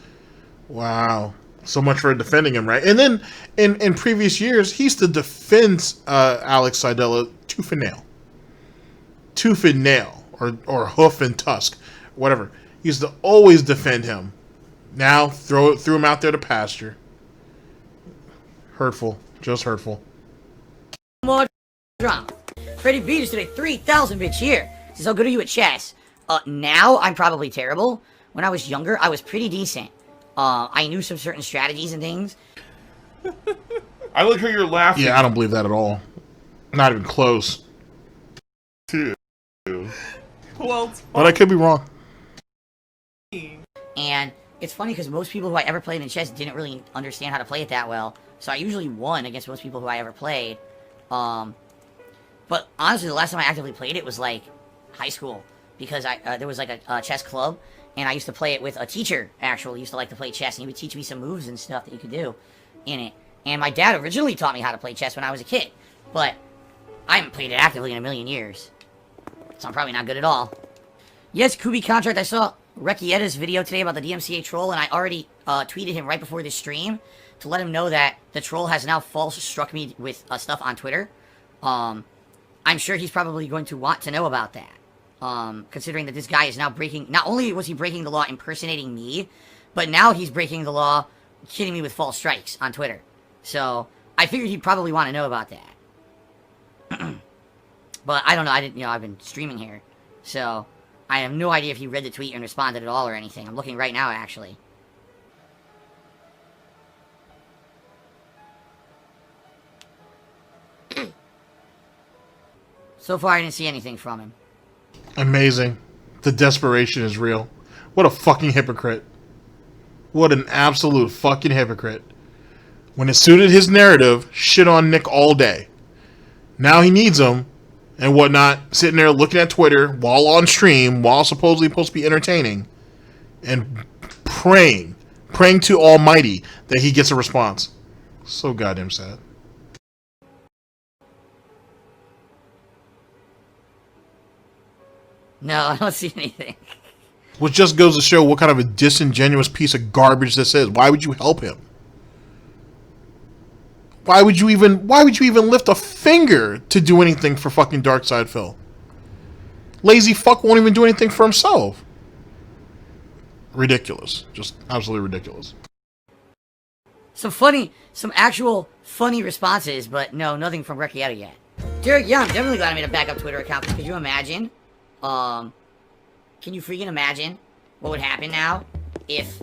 Wow. So much for defending him, right? And then in previous years, he used to defend Alex Sidella tooth and nail. Tooth and nail. Or hoof and tusk. Whatever. He used to always defend him. Now, threw him out there to pasture. Hurtful. Just hurtful. More drama. Freddie B just did a 3,000 bit cheer. Says, how good are you at chess? Now, I'm probably terrible. When I was younger, I was pretty decent. I knew some certain strategies and things. I like how you're laughing. Yeah, I don't believe that at all. Not even close. Too. Well, But I could be wrong. And it's funny because most people who I ever played in chess didn't really understand how to play it that well. So I usually won against most people who I ever played. But honestly, the last time I actively played it was like high school. Because there was like a chess club. And I used to play it with a teacher, actually. He used to like to play chess. And he would teach me some moves and stuff that you could do in it. And my dad originally taught me how to play chess when I was a kid. But I haven't played it actively in a million years. So I'm probably not good at all. Yes, Kubi Contract, I saw Recietta's video today about the DMCA troll, and I already tweeted him right before this stream to let him know that the troll has now false struck me with stuff on Twitter. I'm sure he's probably going to want to know about that. Considering that this guy is now breaking... Not only was he breaking the law impersonating me, but now he's breaking the law hitting me with false strikes on Twitter. So, I figured he'd probably want to know about that. But I don't know, I've been streaming here. So, I have no idea if he read the tweet and responded at all or anything. I'm looking right now, actually. So far, I didn't see anything from him. Amazing. The desperation is real. What a fucking hypocrite. What an absolute fucking hypocrite. When it suited his narrative, shit on Nick all day. Now he needs him and whatnot, sitting there looking at Twitter while on stream, while supposedly supposed to be entertaining, and praying to Almighty that he gets a response. So goddamn sad. No, I don't see anything. Which just goes to show what kind of a disingenuous piece of garbage this is. Why would you help him? Why would you even lift a finger to do anything for fucking Darkside Phil? Lazy fuck won't even do anything for himself. Ridiculous. Just absolutely ridiculous. Some actual funny responses, but no, nothing from Recchietta yet. Derek, yeah, I'm definitely glad I made a backup Twitter account. Could you imagine? Can you freaking imagine what would happen now if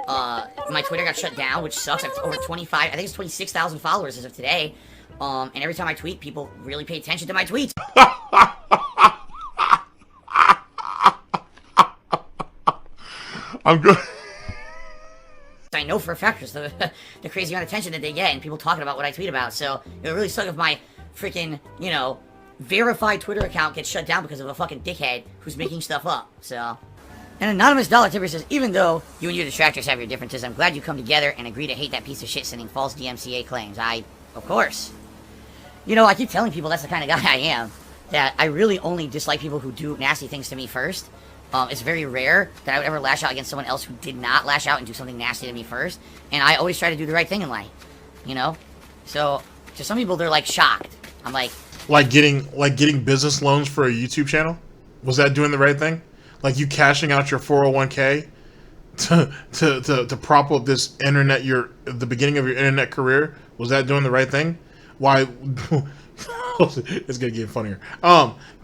my Twitter got shut down, which sucks. I have over 25, I think it's 26,000 followers as of today. And every time I tweet, people really pay attention to my tweets. I'm good. I know for a fact because the crazy amount of attention that they get and people talking about what I tweet about. So it would really suck if my freaking, verified Twitter account gets shut down because of a fucking dickhead who's making stuff up. So, an anonymous dollar tipper says, even though you and your detractors have your differences, I'm glad you come together and agree to hate that piece of shit sending false DMCA claims. Of course. I keep telling people that's the kind of guy I am. That I really only dislike people who do nasty things to me first. It's very rare that I would ever lash out against someone else who did not lash out and do something nasty to me first. And I always try to do the right thing in life. So, to some people, they're, shocked. I'm like... Like getting business loans for a YouTube channel? Was that doing the right thing? Like you cashing out your 401k to prop up this internet, the beginning of your internet career? Was that doing the right thing? Why? It's gonna get funnier.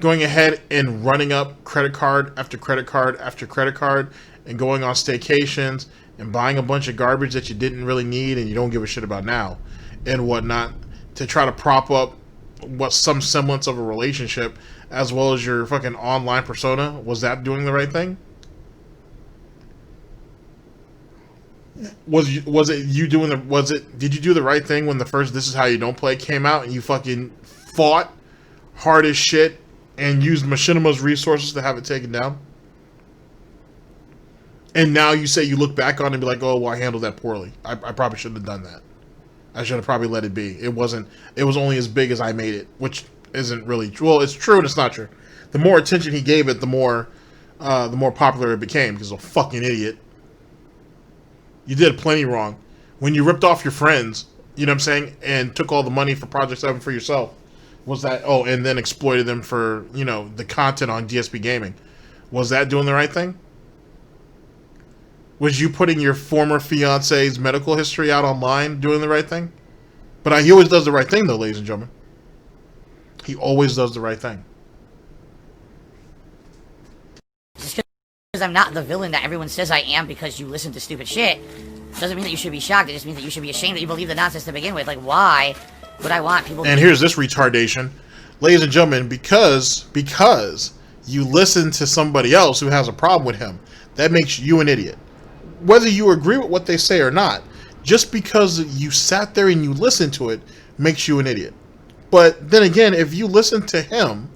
Going ahead and running up credit card after credit card after credit card and going on staycations and buying a bunch of garbage that you didn't really need and you don't give a shit about now and whatnot to try to prop up some semblance of a relationship as well as your fucking online persona. Was that doing the right thing? Did you do the right thing when the first This Is How You Don't Play came out and you fucking fought hard as shit and used Machinima's resources to have it taken down? And now you say you look back on it and be like, oh, well, I handled that poorly. I probably shouldn't have done that. I should have probably let it be. It was only as big as I made it, which isn't really true. Well, it's true and it's not true. The more attention he gave it, the more popular it became because he's a fucking idiot. You did plenty wrong. When you ripped off your friends, you know what I'm saying, and took all the money for Project 7 for yourself, and then exploited them for, the content on Dspgaming. Was that doing the right thing? Was you putting your former fiance's medical history out online doing the right thing? But he always does the right thing, though, ladies and gentlemen. He always does the right thing. Just because I'm not the villain that everyone says I am because you listen to stupid shit, doesn't mean that you should be shocked. It just means that you should be ashamed that you believe the nonsense to begin with. Like, why would I want people to... And here's this retardation. Ladies and gentlemen, because you listen to somebody else who has a problem with him, that makes you an idiot. whether you agree with what they say or not, just because you sat there and you listened to it makes you an idiot. But then again, if you listen to him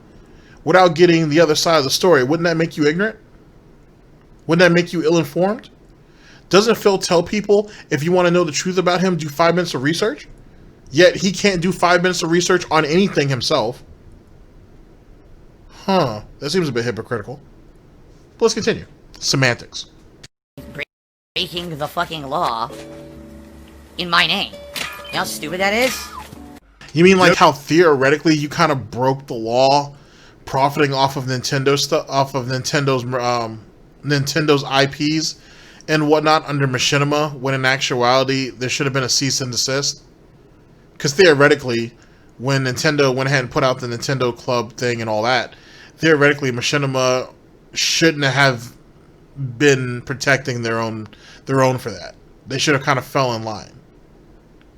without getting the other side of the story, wouldn't that make you ignorant? Wouldn't that make you ill-informed? Doesn't Phil tell people, if you want to know the truth about him, do 5 minutes of research? Yet he can't do 5 minutes of research on anything himself. Huh. That seems a bit hypocritical. But let's continue. Semantics. Breaking the fucking law in my name. You know how stupid that is? You mean like how theoretically you kind of broke the law, profiting off of Nintendo stuff, off of Nintendo's IPs and whatnot under machinima, when in actuality there should have been a cease and desist? Because theoretically, when Nintendo went ahead and put out the Nintendo Club thing and all that, theoretically machinima shouldn't have been protecting their own for that. They should have kind of fell in line,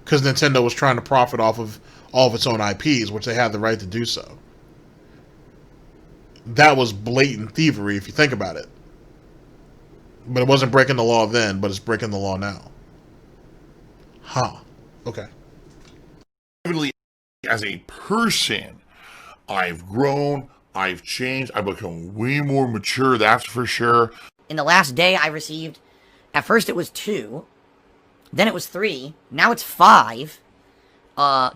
because Nintendo was trying to profit off of all of its own IPs, which they had the right to do so. That was blatant thievery if you think about it. But it wasn't breaking the law then, but it's breaking the law now. Huh. Okay. As a person, I've grown, I've changed, I've become way more mature, that's for sure. In the last day I received, at first it was 2, then it was 3, now it's 5,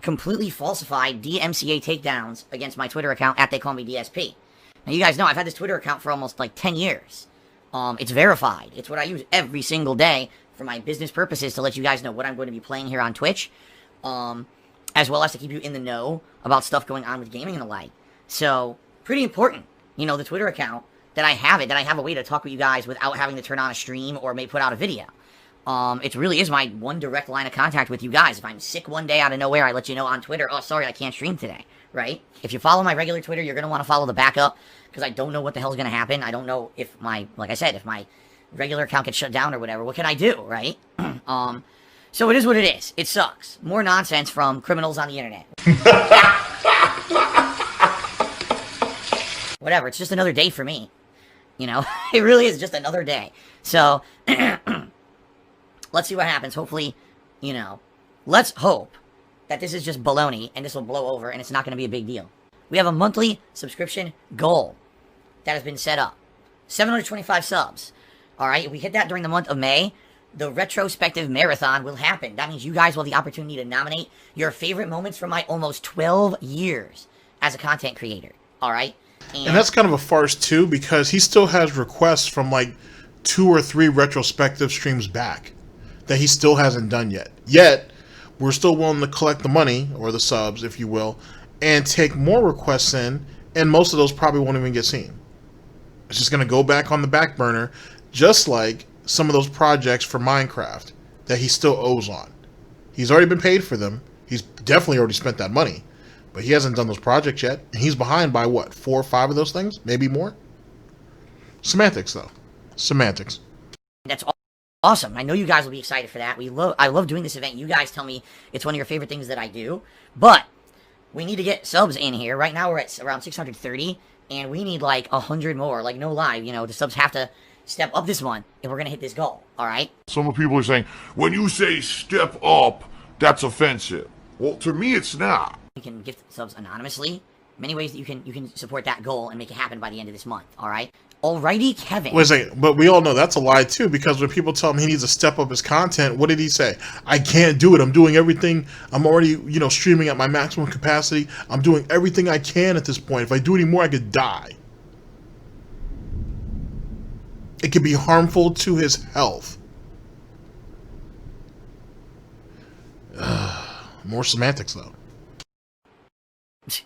completely falsified DMCA takedowns against my Twitter account at They Call Me DSP. Now you guys know I've had this Twitter account for almost like 10 years. It's verified. It's what I use every single day for my business purposes, to let you guys know what I'm going to be playing here on Twitch, as well as to keep you in the know about stuff going on with gaming and the like. So, pretty important, you know, the Twitter account, that I have a way to talk with you guys without having to turn on a stream or maybe put out a video. It really is my one direct line of contact with you guys. If I'm sick one day out of nowhere, I let you know on Twitter, oh, sorry, I can't stream today, right? If you follow my regular Twitter, you're going to want to follow the backup, because I don't know what the hell's going to happen. I don't know if like I said, if my regular account gets shut down or whatever, what can I do, right? So it is what it is. It sucks. More nonsense from criminals on the internet. Whatever, it's just another day for me. You know, it really is just another day. So, let's see what happens. Hopefully, you know, let's hope that this is just baloney and this will blow over and it's not going to be a big deal. We have a monthly subscription goal that has been set up. 725 subs. Alright, if we hit that during the month of May, the retrospective marathon will happen. That means you guys will have the opportunity to nominate your favorite moments from my almost 12 years as a content creator. Alright? And that's kind of a farce too, because he still has requests from like 2 or 3 retrospective streams back that he still hasn't done yet. Yet, we're still willing to collect the money, or the subs, if you will, and take more requests in, and most of those probably won't even get seen. It's just going to go back on the back burner, just like some of those projects for Minecraft that he still owes on. He's already been paid for them. He's definitely already spent that money. But he hasn't done those projects yet. And he's behind by, what, 4 or 5 of those things? Maybe more? Semantics, though. Semantics. That's awesome. I know you guys will be excited for that. I love doing this event. You guys tell me it's one of your favorite things that I do. But we need to get subs in here. Right now we're at around 630. And we need like 100 more. Like, no lie. You know, the subs have to step up this month if we're going to hit this goal. Alright? Some people are saying, when you say step up, that's offensive. Well, to me, it's not. You can gift subs anonymously. Many ways that you can support that goal and make it happen by the end of this month. Alright? Alrighty, Kevin. Wait a second, but we all know that's a lie too, because when people tell him he needs to step up his content, what did he say? I can't do it. I'm doing everything. I'm already, you know, streaming at my maximum capacity. I'm doing everything I can at this point. If I do any more, I could die. It could be harmful to his health. More semantics, though.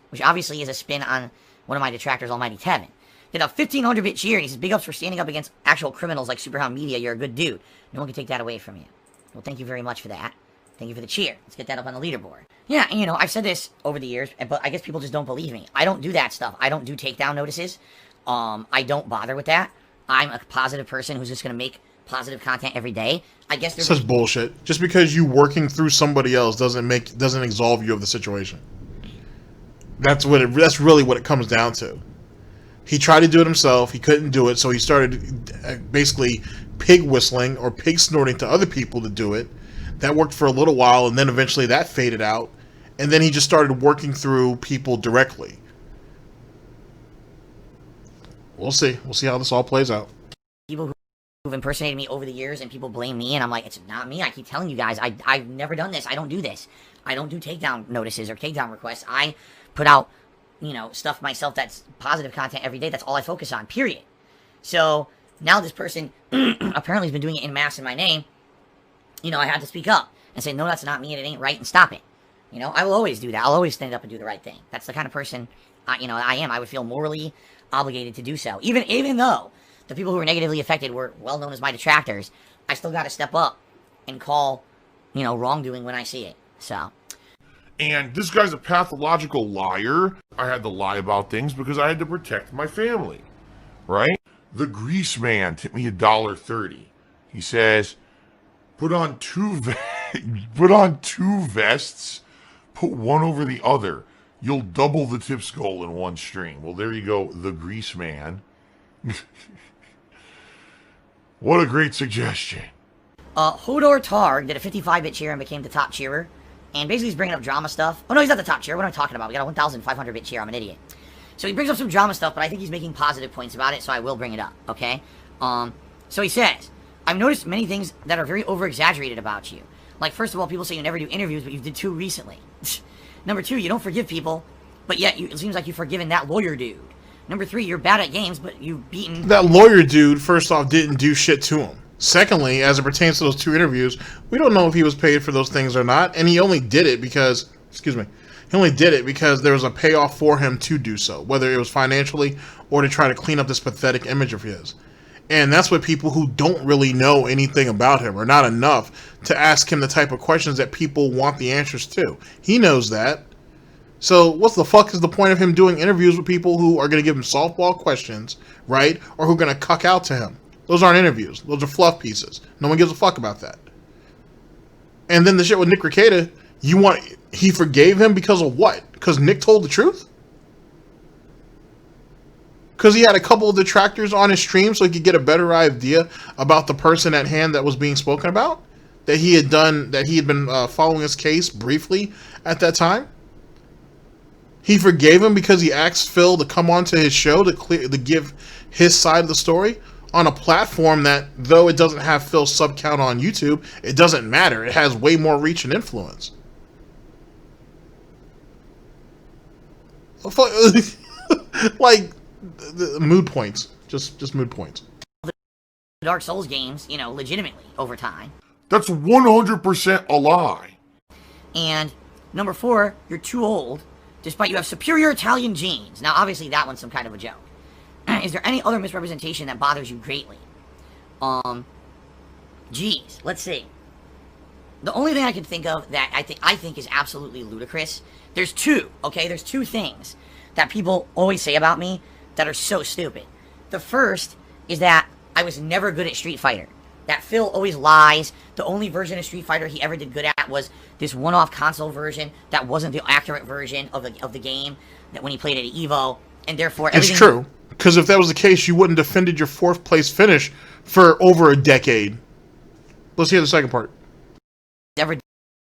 Which obviously is a spin on one of my detractors, Almighty Tevin. Did a 1500-bit cheer, and he says, big ups for standing up against actual criminals like Superhound Media. You're a good dude. No one can take that away from you. Well, thank you very much for that. Thank you for the cheer. Let's get that up on the leaderboard. Yeah, and you know, I've said this over the years, but I guess people just don't believe me. I don't do that stuff. I don't do takedown notices. I don't bother with that. I'm a positive person who's just going to make positive content every day. I guess there's such bullshit. Just because you working through somebody else doesn't absolve you of the situation. That's really what it comes down to. He tried to do it himself. He couldn't do it, so he started basically pig whistling or pig snorting to other people to do it. That worked for a little while, and then eventually that faded out. And then he just started working through people directly. We'll see. We'll see how this all plays out. People who've impersonated me over the years, and people blame me, and I'm like, it's not me. I keep telling you guys, I've never done this. I don't do this. I don't do takedown notices or takedown requests. I put out, you know, stuff myself that's positive content every day. That's all I focus on, period. So now this person apparently has been doing it in mass in my name. You know, I had to speak up and say, no, that's not me and it ain't right, and stop it. You know, I will always do that. I'll always stand up and do the right thing. That's the kind of person, you know, I am. I would feel morally obligated to do so. Even though the people who were negatively affected were well known as my detractors, I still got to step up and call, you know, wrongdoing when I see it. So. And this guy's a pathological liar. I had to lie about things because I had to protect my family, right? The grease man tipped me $1.30. He says, put on two vests, put one over the other. You'll double the tips goal in one stream. Well, there you go, the grease man. What a great suggestion. Hodor Targ did a 55-bit cheer and became the top cheerer. And basically he's bringing up drama stuff. Oh, no, he's not the top cheer. What am I talking about? We got a 1,500-bit cheer. I'm an idiot. So he brings up some drama stuff, but I think he's making positive points about it, so I will bring it up, okay? So he says, I've noticed many things that are very over-exaggerated about you. Like, first of all, people say you never do interviews, but you did 2 recently. Number 2, you don't forgive people, but yet it seems like you've forgiven that lawyer dude. Number 3, you're bad at games, but you've beaten... That lawyer dude, first off, didn't do shit to him. Secondly, as it pertains to those 2 interviews, we don't know if he was paid for those things or not, and he only did it because... Excuse me. He only did it because there was a payoff for him to do so, whether it was financially or to try to clean up this pathetic image of his. And that's what people who don't really know anything about him, or not enough to ask him the type of questions that people want the answers to. He knows that. So what the fuck is the point of him doing interviews with people who are going to give him softball questions, right? Or who are going to cuck out to him? Those aren't interviews. Those are fluff pieces. No one gives a fuck about that. And then the shit with Nick Rekieta, he forgave him because of what? Because Nick told the truth? Because he had a couple of detractors on his stream so he could get a better idea about the person at hand that was being spoken about? That he had been following his case briefly at that time? He forgave him because he asked Phil to come onto his show to give his side of the story on a platform that, though it doesn't have Phil's sub count on YouTube, it doesn't matter. It has way more reach and influence. Like, the mood points. Just mood points. Dark Souls games, you know, legitimately over time. That's 100% a lie. And number 4, you're too old, despite you have superior Italian genes. Now, obviously, that one's some kind of a joke. Is there any other misrepresentation that bothers you greatly? Geez, let's see. The only thing I can think of that I think is absolutely ludicrous. There's 2, okay? There's 2 things that people always say about me that are so stupid. The first is that I was never good at Street Fighter. That Phil always lies. The only version of Street Fighter he ever did good at was this one-off console version that wasn't the accurate version of the game that when he played it at EVO, and therefore everything... It's true. Because if that was the case, you wouldn't have defended your 4th place finish for over a decade. Let's hear the second part. Ever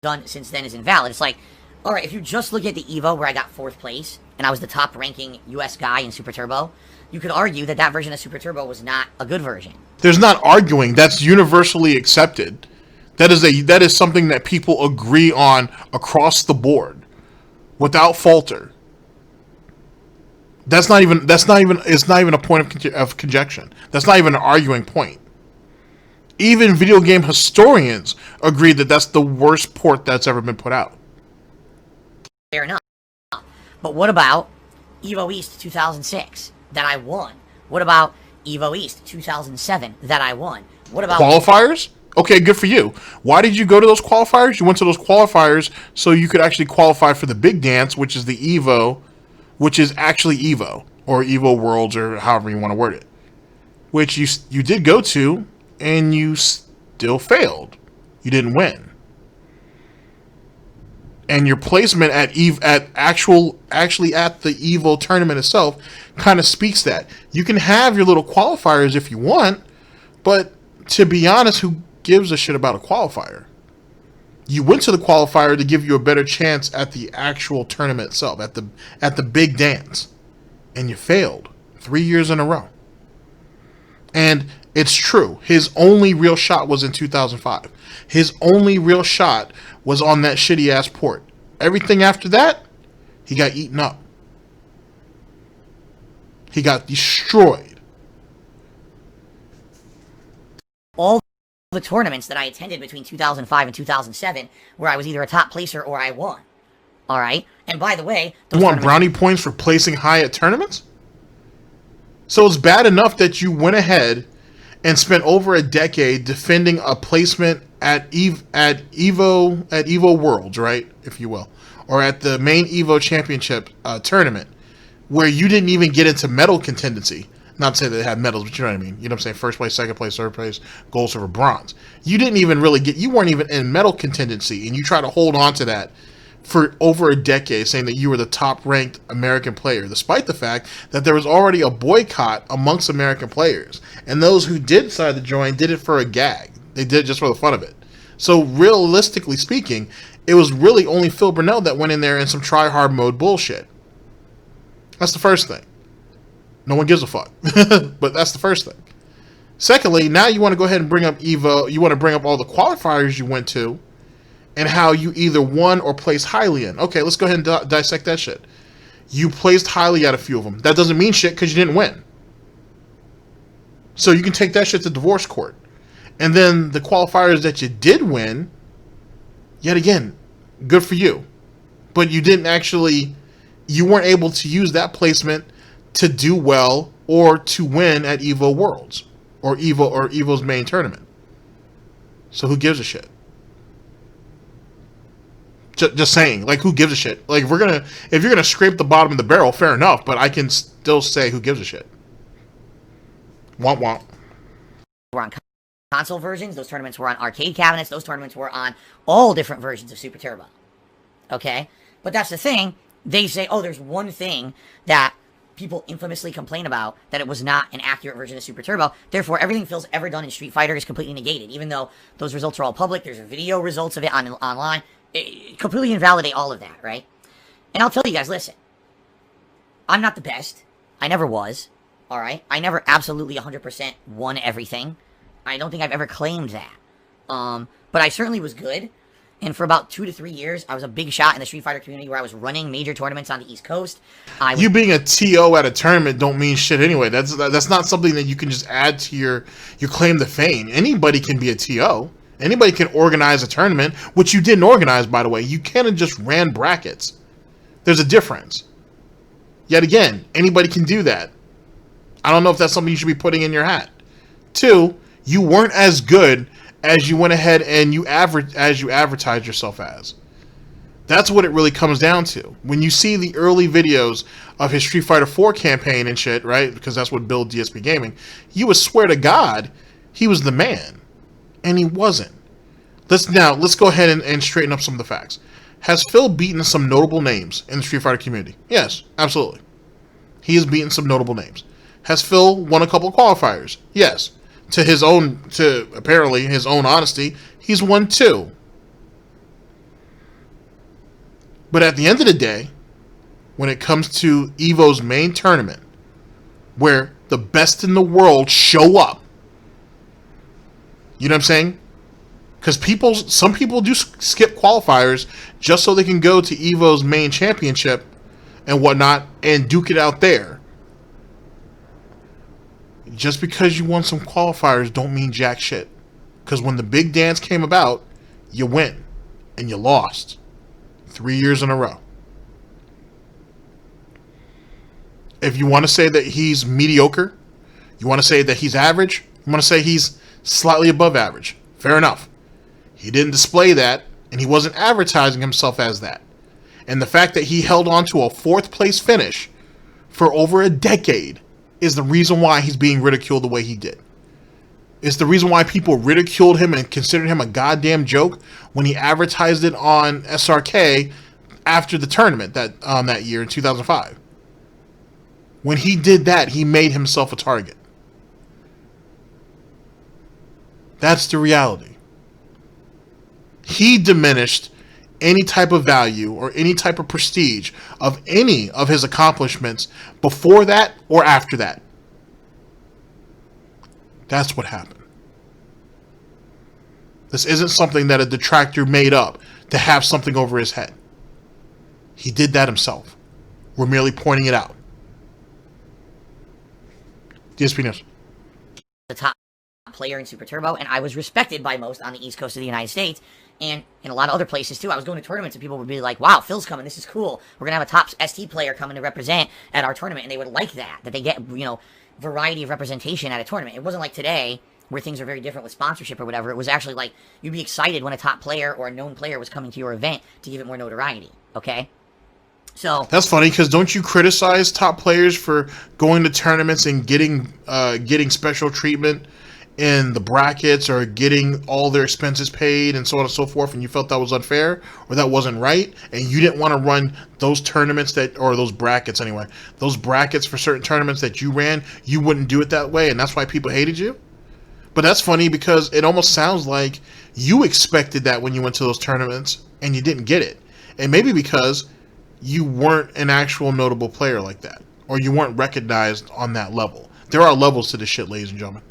done since then is invalid. It's like, alright, if you just look at the EVO where I got 4th place, and I was the top ranking US guy in Super Turbo, you could argue that that version of Super Turbo was not a good version. There's not arguing. That's universally accepted. That is something that people agree on across the board, without falter. It's not even a point of conjecture. That's not even an arguing point. Even video game historians agree that that's the worst port that's ever been put out. Fair enough. But what about EVO East 2006 that I won? What about EVO East 2007 that I won? What about qualifiers? Okay, good for you. Why did you go to those qualifiers? You went to those qualifiers so you could actually qualify for the big dance, which is the EVO, which is actually EVO, or EVO Worlds, or however you want to word it, which you did go to, and you still failed. You didn't win. And your placement at actually at the EVO tournament itself kind of speaks that. You can have your little qualifiers if you want, but to be honest, who gives a shit about a qualifier? You went to the qualifier to give you a better chance at the actual tournament itself, at the big dance, and you failed 3 years in a row. And it's true. His only real shot was in 2005. His only real shot was on that shitty ass port. Everything after that, he got eaten up. He got destroyed. All the tournaments that I attended between 2005 and 2007, where I was either a top placer or I won. All right? And by the way... You want brownie points for placing high at tournaments? So it's bad enough that you went ahead and spent over a decade defending a placement at Evo Worlds, right? If you will. Or at the main Evo Championship tournament, where you didn't even get into medal contendancy. Not to say that they had medals, but you know what I mean. You know what I'm saying? First place, second place, third place, gold, silver, bronze. You didn't even really you weren't even in medal contendancy, and you try to hold on to that for over a decade, saying that you were the top-ranked American player, despite the fact that there was already a boycott amongst American players. And those who did decide to join did it for a gag. They did it just for the fun of it. So realistically speaking, it was really only Phil Burnell that went in there in some try-hard mode bullshit. That's the first thing. No one gives a fuck. But that's the first thing. Secondly, now you want to go ahead and bring up Evo. You want to bring up all the qualifiers you went to and how you either won or placed highly in. Okay, let's go ahead and dissect that shit. You placed highly at a few of them. That doesn't mean shit because you didn't win. So you can take that shit to divorce court. And then the qualifiers that you did win, yet again, good for you. But you didn't actually, you weren't able to use that placement to do well or to win at Evo Worlds or Evo's main tournament. So who gives a shit? Just saying, like, who gives a shit? Like, if you're gonna scrape the bottom of the barrel, fair enough. But I can still say, who gives a shit? Womp womp. We're on console versions. Those tournaments were on arcade cabinets. Those tournaments were on all different versions of Super Turbo. Okay, but that's the thing. They say, oh, there's one thing that people infamously complain about, that it was not an accurate version of Super Turbo. Therefore, everything Phil's ever done in Street Fighter is completely negated. Even though those results are all public, there's video results of it online. It completely invalidate all of that, right? And I'll tell you guys, listen. I'm not the best. I never was. All right? I never absolutely 100% won everything. I don't think I've ever claimed that. But I certainly was good. And for about 2 to 3 years, I was a big shot in the Street Fighter community where I was running major tournaments on the East Coast. You being a TO at a tournament don't mean shit anyway. That's not something that you can just add to your claim to fame. Anybody can be a TO. Anybody can organize a tournament, which you didn't organize, by the way. You can't have just ran brackets. There's a difference. Yet again, anybody can do that. I don't know if that's something you should be putting in your hat. 2, you weren't as good as you went ahead and you advertised yourself as. That's what it really comes down to. When you see the early videos of his Street Fighter 4 campaign and shit, right? Because that's what built Dspgaming. You would swear to God he was the man. And he wasn't. Let's go ahead and straighten up some of the facts. Has Phil beaten some notable names in the Street Fighter community? Yes, absolutely. He has beaten some notable names. Has Phil won a couple of qualifiers? Yes. To apparently his own honesty, he's won 2. But at the end of the day, when it comes to Evo's main tournament, where the best in the world show up, you know what I'm saying? Because some people do skip qualifiers just so they can go to Evo's main championship and whatnot and duke it out there. Just because you won some qualifiers don't mean jack shit. Because when the big dance came about, you win and you lost 3 years in a row. If you want to say that he's mediocre, you want to say that he's average, you want to say he's slightly above average. Fair enough. He didn't display that, and he wasn't advertising himself as that. And the fact that he held on to a 4th place finish for over a decade is the reason why he's being ridiculed the way he did. It's the reason why people ridiculed him and considered him a goddamn joke when he advertised it on SRK after the tournament that year in 2005. When he did that, he made himself a target. That's the reality. He diminished any type of value or any type of prestige of any of his accomplishments before that or after that. That's what happened. This isn't something that a detractor made up to have something over his head. He did that himself. We're merely pointing it out. Dspnews. The top player in Super Turbo, and I was respected by most on the East Coast of the United States, and in a lot of other places too. I was going to tournaments and people would be like, wow, Phil's coming, this is cool. We're going to have a top ST player coming to represent at our tournament, and they would like that they get, you know, variety of representation at a tournament. It wasn't like today, where things are very different with sponsorship or whatever. It was actually like, you'd be excited when a top player or a known player was coming to your event to give it more notoriety, okay? So that's funny, because don't you criticize top players for going to tournaments and getting special treatment in the brackets or getting all their expenses paid and so on and so forth, and you felt that was unfair or that wasn't right, and you didn't want to run those tournaments or those brackets anyway, those brackets for certain tournaments that you ran, you wouldn't do it that way, and that's why people hated you? But that's funny, because it almost sounds like you expected that when you went to those tournaments and you didn't get it. And maybe because you weren't an actual notable player like that, or you weren't recognized on that level. There are levels to this shit, ladies and gentlemen.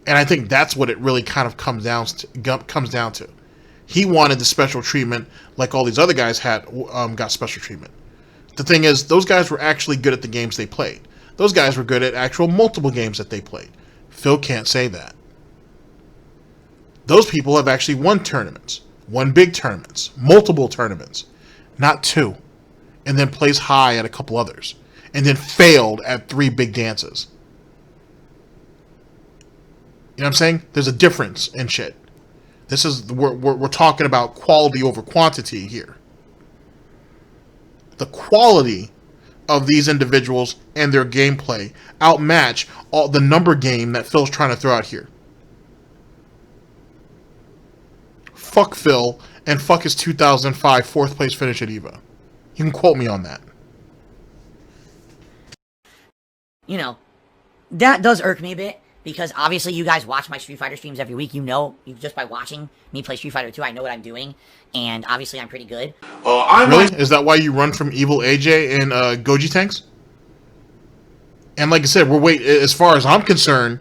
And I think that's what it really kind of comes down to. He wanted the special treatment like all these other guys had got special treatment. The thing is, those guys were actually good at the games they played. Those guys were good at actual multiple games that they played. Phil can't say that. Those people have actually won tournaments, won big tournaments, multiple tournaments, not two, and then placed high at a couple others, and then failed at 3 big dances. You know what I'm saying? There's a difference in shit. This is we're talking about quality over quantity here. The quality of these individuals and their gameplay outmatch all the number game that Phil's trying to throw out here. Fuck Phil and fuck his 2005 4th place finish at EVA. You can quote me on that. You know, that does irk me a bit. Because obviously you guys watch my Street Fighter streams every week. You know, just by watching me play Street Fighter 2, I know what I'm doing. And obviously I'm pretty good. Really? Is that why you run from Evil AJ and Gogi Tanks? And like I said, as far as I'm concerned,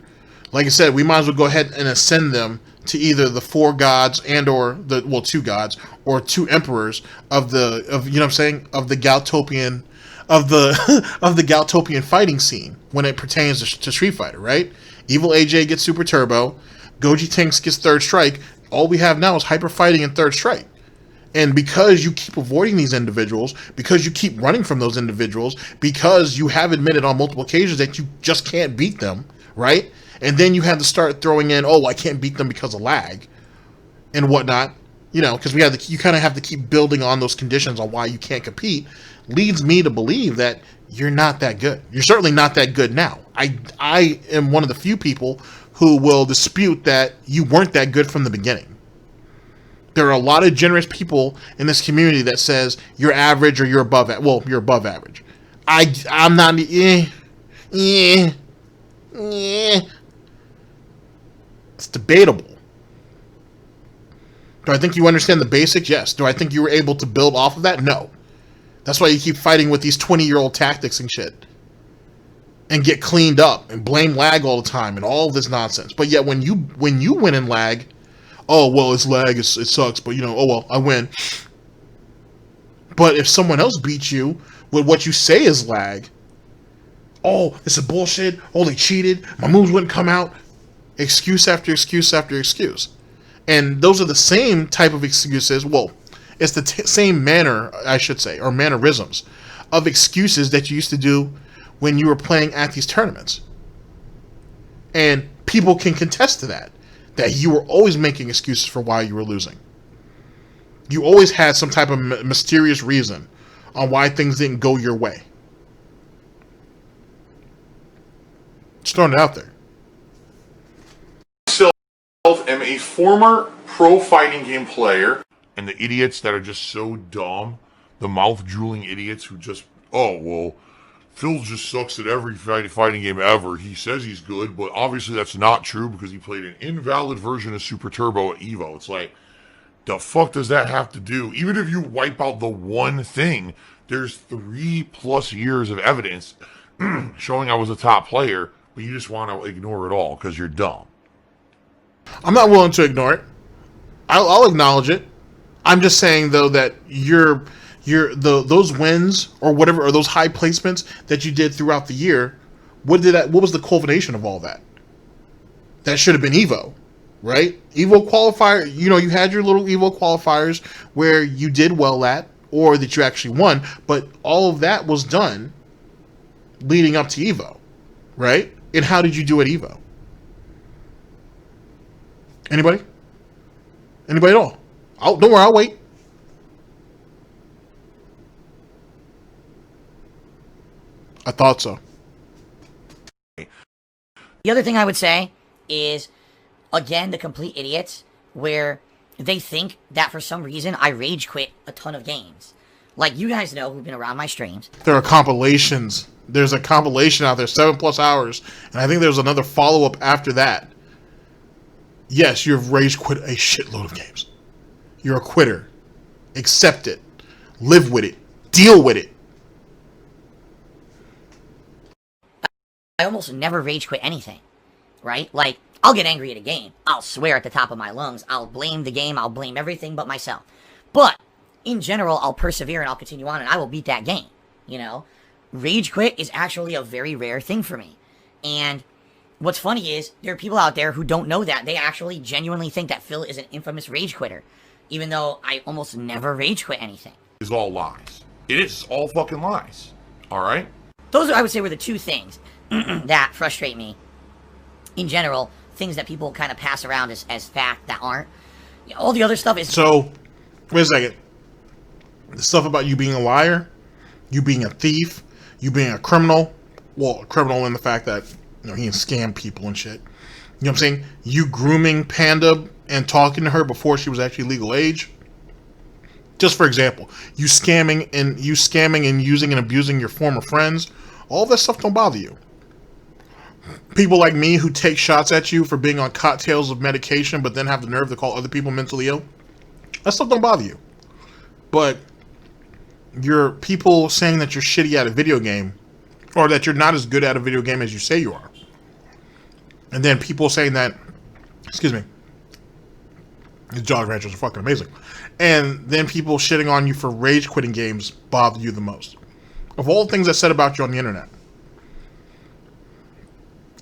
like I said, we might as well go ahead and ascend them to either the 4 gods and or 2 gods or 2 emperors of you know what I'm saying, of the Galtopian of the Galtopian fighting scene when it pertains to Street Fighter, right? Evil AJ gets Super Turbo, Gogi Tanks gets Third Strike. All we have now is Hyper Fighting and Third Strike. And because you keep avoiding these individuals, because you keep running from those individuals, because you have admitted on multiple occasions that you just can't beat them, right? And then you have to start throwing in, oh, I can't beat them because of lag and whatnot, you know, because you kind of have to keep building on those conditions on why you can't compete, leads me to believe that you're not that good. You're certainly not that good now. I am one of the few people who will dispute that you weren't that good from the beginning. There are a lot of generous people in this community that says you're average or you're above you're above average. I'm not. It's debatable. Do I think you understand the basics? Yes. Do I think you were able to build off of that? No. That's why you keep fighting with these 20-year-old tactics and shit. And get cleaned up and blame lag all the time and all this nonsense. But yet when you win in lag, oh, well, it's lag, it sucks, but, you know, oh, well, I win. But if someone else beats you with what you say is lag, oh, this is bullshit, oh, they cheated, my moves wouldn't come out, excuse after excuse after excuse. And those are the same type of excuses, well, it's the same manner, I should say, or mannerisms of excuses that you used to do when you were playing at these tournaments. And people can contest to that you were always making excuses for why you were losing. You always had some type of mysterious reason on why things didn't go your way. Just throwing it out there. I am a former pro fighting game player. And the idiots that are just so dumb, the mouth-drooling idiots who just, oh, well, Phil just sucks at every fighting game ever. He says he's good, but obviously that's not true because he played an invalid version of Super Turbo at EVO. It's like, the fuck does that have to do? Even if you wipe out the one thing, there's 3+ years of evidence showing I was a top player, but you just want to ignore it all because you're dumb. I'm not willing to ignore it. I'll acknowledge it. I'm just saying though that those wins or whatever, or those high placements that you did throughout the year, what was the culmination of all that? That should have been Evo, right? Evo qualifier, you had your little Evo qualifiers where you did well at, or that you actually won, but all of that was done leading up to Evo, right? And how did you do at Evo? Anybody? Anybody at all? Don't worry, I'll wait. I thought so. The other thing I would say is, again, the complete idiots, where they think that for some reason I rage quit a ton of games. Like, you guys know who've been around my streams. There are compilations. There's a compilation out there, 7+ hours, and I think there's another follow-up after that. Yes, you've rage quit a shitload of games. You're a quitter. Accept it. Live with it. Deal with it. I almost never rage quit anything, right? Like, I'll get angry at a game. I'll swear at the top of my lungs. I'll blame the game. I'll blame everything but myself. But, in general, I'll persevere and I'll continue on and I will beat that game, Rage quit is actually a very rare thing for me. And what's funny is, there are people out there who don't know that. They actually genuinely think that Phil is an infamous rage quitter, even though I almost never rage quit anything. It's all lies. It is all fucking lies. Alright? Those, I would say, were the two things that frustrate me. In general, things that people kind of pass around as fact that aren't. All the other stuff is... So, wait a second. The stuff about you being a liar, you being a thief, you being a criminal, well, a criminal in the fact that, he can scam people and shit. You know what I'm saying? You grooming Panda and talking to her before she was actually legal age. Just for example, you scamming and using and abusing your former friends. All that stuff don't bother you. People like me who take shots at you for being on cocktails of medication but then have the nerve to call other people mentally ill. That stuff don't bother you. But your people saying that you're shitty at a video game, or that you're not as good at a video game as you say you are. And then people saying that, excuse me, the Jolly Ranchers are fucking amazing. And then people shitting on you for rage quitting games bother you the most. Of all the things that's said about you on the internet.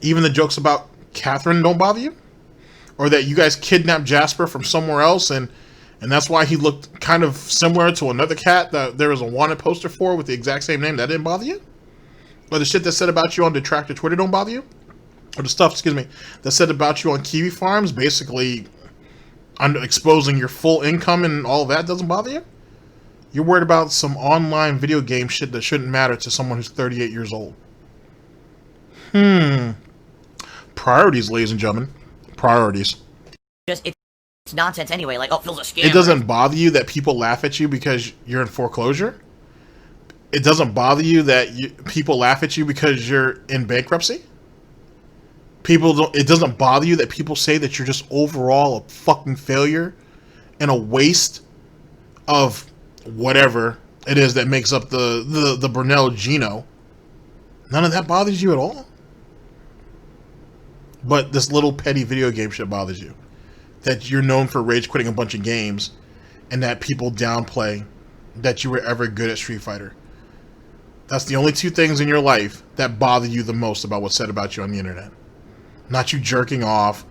Even the jokes about Catherine don't bother you? Or that you guys kidnapped Jasper from somewhere else and that's why he looked kind of similar to another cat that there was a wanted poster for with the exact same name, that didn't bother you? Or the shit that's said about you on Detractor Twitter don't bother you? Or the stuff, excuse me, that's said about you on Kiwi Farms, basically exposing your full income and all that doesn't bother you? You're worried about some online video game shit that shouldn't matter to someone who's 38 years old. Priorities, ladies and gentlemen. Priorities. It's nonsense anyway, like, oh, Phil's a scammer. It doesn't bother you that people laugh at you because you're in foreclosure? It doesn't bother you that people laugh at you because you're in bankruptcy? It doesn't bother you that people say that you're just overall a fucking failure and a waste of whatever it is that makes up the Burnell Geno? None of that bothers you at all? But this little petty video game shit bothers you. That you're known for rage quitting a bunch of games and that people downplay that you were ever good at Street Fighter. That's the only two things in your life that bother you the most about what's said about you on the internet. Not you jerking off,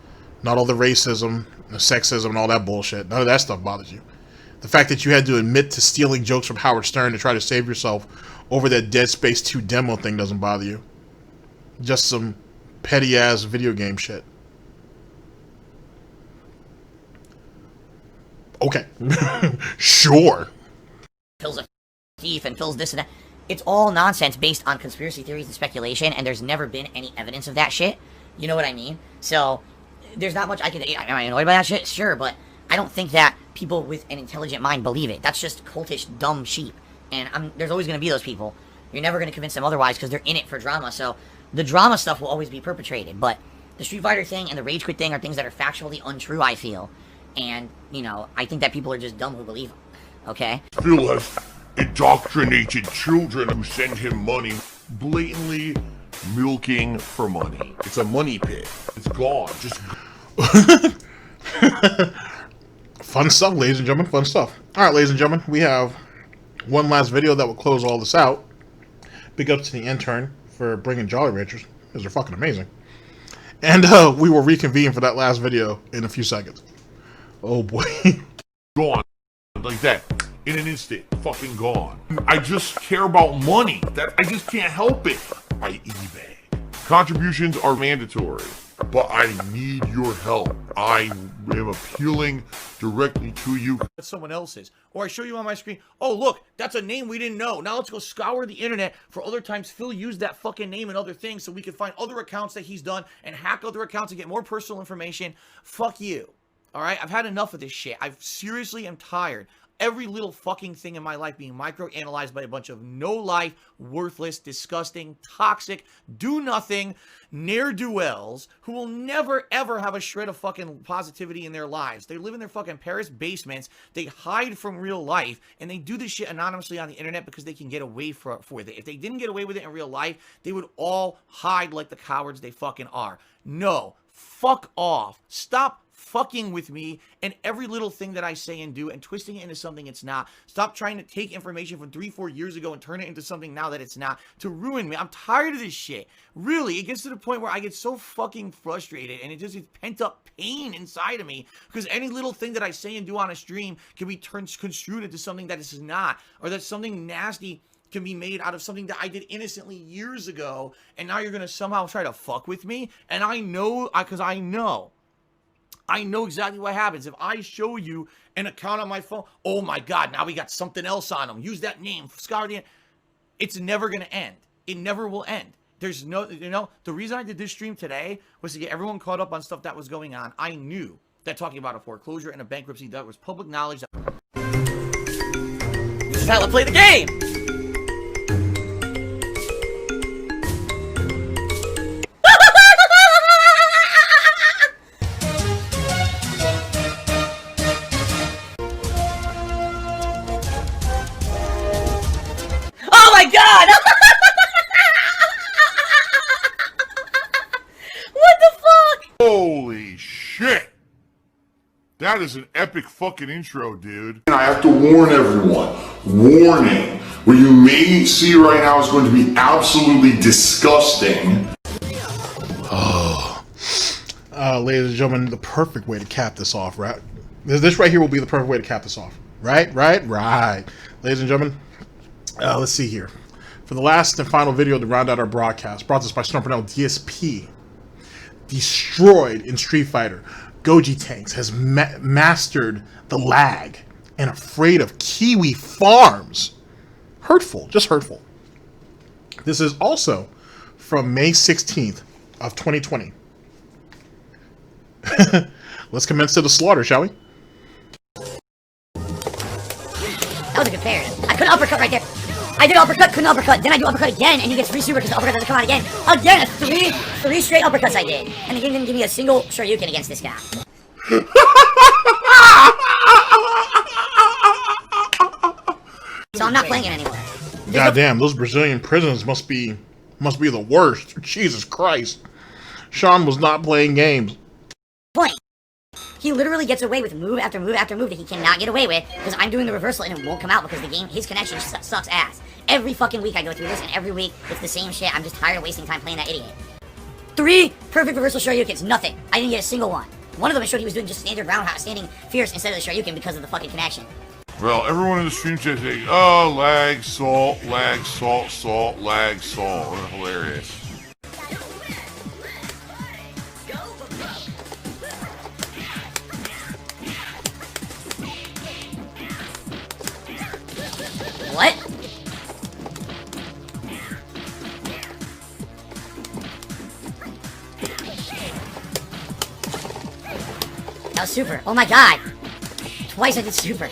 not all the racism, the sexism, and all that bullshit. None of that stuff bothers you. The fact that you had to admit to stealing jokes from Howard Stern to try to save yourself over that Dead Space 2 demo thing doesn't bother you. Just some petty-ass video game shit. Okay. Sure. Phil's a thief and Phil's this and that. It's all nonsense based on conspiracy theories and speculation, and there's never been any evidence of that shit. You know what I mean? So, there's not much I can... Am I annoyed by that shit? Sure, but I don't think that people with an intelligent mind believe it. That's just cultish, dumb sheep. And there's always going to be those people. You're never going to convince them otherwise because they're in it for drama. So the drama stuff will always be perpetrated. But the Street Fighter thing and the Rage Quit thing are things that are factually untrue, I feel. And, you know, I think that people are just dumb who believe them. Okay? Phil has indoctrinated children who send him money, blatantly milking for money. It's a money pit. It's gone. Just Fun stuff, ladies and gentlemen. Fun stuff. All right, ladies and gentlemen, we have one last video that will close all this out. Big ups to the intern for bringing Jolly Ranchers, because they're fucking amazing. And we will reconvene for that last video in a few seconds. Oh boy. gone. Like that. In an instant. Fucking gone. I just care about money. I just can't help it. I eBay. Contributions are mandatory, but I need your help. I am appealing directly to you. That's someone else's. Or I show you on my screen, oh look, that's a name we didn't know. Now let's go scour the internet for other times Phil used that fucking name and other things so we can find other accounts that he's done and hack other accounts and get more personal information. Fuck you. Alright? I've had enough of this shit. I seriously am tired. Every little fucking thing in my life being micro-analyzed by a bunch of no-life, worthless, disgusting, toxic, do-nothing, ne'er-do-wells who will never, ever have a shred of fucking positivity in their lives. They live in their fucking Paris basements, they hide from real life, and they do this shit anonymously on the internet because they can get away with it. If they didn't get away with it in real life, they would all hide like the cowards they fucking are. No. Fuck off. Stop fucking with me and every little thing that I say and do and twisting it into something it's not. Stop trying to take information from 3-4 years ago and turn it into something now that it's not to ruin me. I'm tired of this shit. Really, it gets to the point where I get so fucking frustrated and it just is pent up pain inside of me because any little thing that I say and do on a stream can be construed into something that it's not, or that something nasty can be made out of something that I did innocently years ago, and now you're gonna somehow try to fuck with me. And I know, because I know exactly what happens. If I show you an account on my phone, oh my god, now we got something else on them. Use that name, scour the. It's never gonna end. It never will end. There's no, you know, the reason I did this stream today was to get everyone caught up on stuff that was going on. I knew that talking about a foreclosure and a bankruptcy, that was public knowledge. This is how I play the game. Oh my god! What the fuck? Holy shit! That is an epic fucking intro, dude. And I have to warn everyone. Warning. What you may see right now is going to be absolutely disgusting. Ladies and gentlemen, the perfect way to cap this off, right? This right here will be the perfect way to cap this off. Right. Ladies and gentlemen, let's see here. For the last and final video to round out our broadcast, brought to us by Burnell, DsP, destroyed in Street Fighter, Gogi Tanks has mastered the lag and afraid of Kiwi Farms. Hurtful, just hurtful. This is also from May 16th of 2020. Let's commence to the slaughter, shall we? That was a good parry. I couldn't uppercut right there. I did uppercut, couldn't uppercut. Then I do uppercut again, and he gets free super because the uppercut doesn't come out again. Again, three straight uppercuts I did. And the game didn't give me a single Shoryuken against this guy. So I'm not playing it anymore. God damn, those Brazilian prisons must be the worst. Jesus Christ. Sean was not playing games. Point. He literally gets away with move after move after move that he cannot get away with because I'm doing the reversal and it won't come out because the game, his connection sucks ass. Every fucking week I go through this and every week it's the same shit. I'm just tired of wasting time playing that idiot. 3 perfect reversal Shoryukens, nothing. I didn't get a single one. One of them showed he was doing just standard roundhouse, standing fierce instead of the Shoryuken because of the fucking connection. Well, everyone in the stream chat saying, oh, lag, salt, lag, salt, salt, lag, salt. Hilarious. What? That was super. Oh my god. Twice I did super.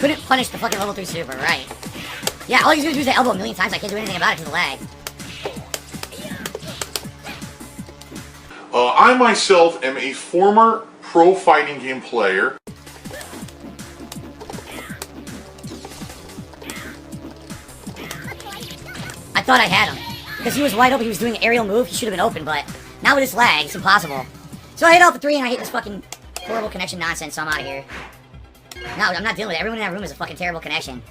Couldn't punish the fucking level 3 super, right? Yeah, all he's gonna do is the elbow a million times. I can't do anything about it because of the lag. I myself am a former pro fighting game player. I thought I had him. Because he was wide open, he was doing an aerial move, he should have been open, but now with this lag, it's impossible. So I hit Alpha 3 and I hit this fucking horrible connection nonsense, so I'm out of here. No, I'm not dealing with it. Everyone in that room is a fucking terrible connection.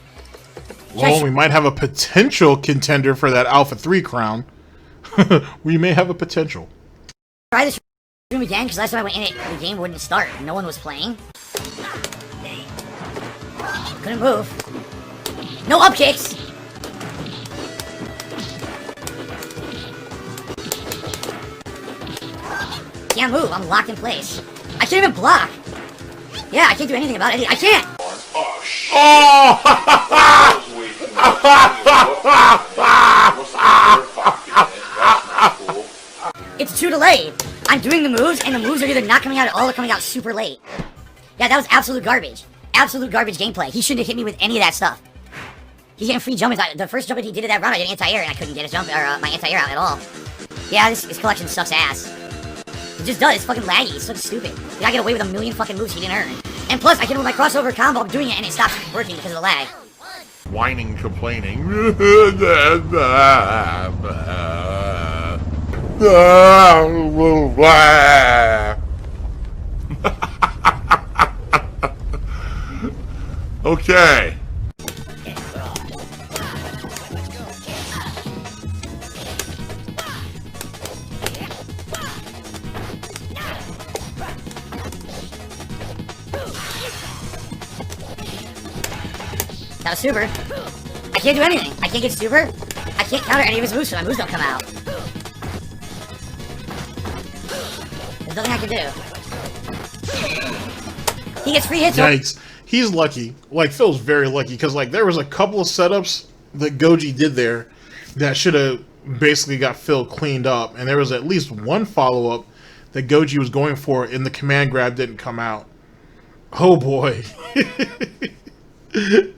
Well, we might have a potential contender for that Alpha 3 crown. We may have a potential. Try this room again, because last time I went in it, the game wouldn't start. No one was playing. Couldn't move. No up kicks! Can't move, I'm locked in place. I can't even block! Yeah, I can't do anything about it. I can't! Oh, shit. Oh! It's too delayed. I'm doing the moves, and the moves are either not coming out at all or coming out super late. Yeah, that was absolute garbage. Absolute garbage gameplay. He shouldn't have hit me with any of that stuff. He's getting free jump. The first jump that he did at that round, I did anti-air, and I couldn't get his jump or my anti-air out at all. Yeah, this collection sucks ass. It just does. It's fucking laggy. It's so stupid. I get away with a million fucking moves he didn't earn. And plus, I can do my crossover combo. I'm doing it, and it stops working because of the lag. Whining, complaining. Okay. That was super. I can't do anything. I can't get super. I can't counter any of his moves, so my moves don't come out. There's nothing I can do. He gets free hits. Yikes. He's lucky. Like, Phil's very lucky, because, like, there was a couple of setups that Gogi did there that should have basically got Phil cleaned up, and there was at least one follow-up that Gogi was going for, and the command grab didn't come out. Oh, boy.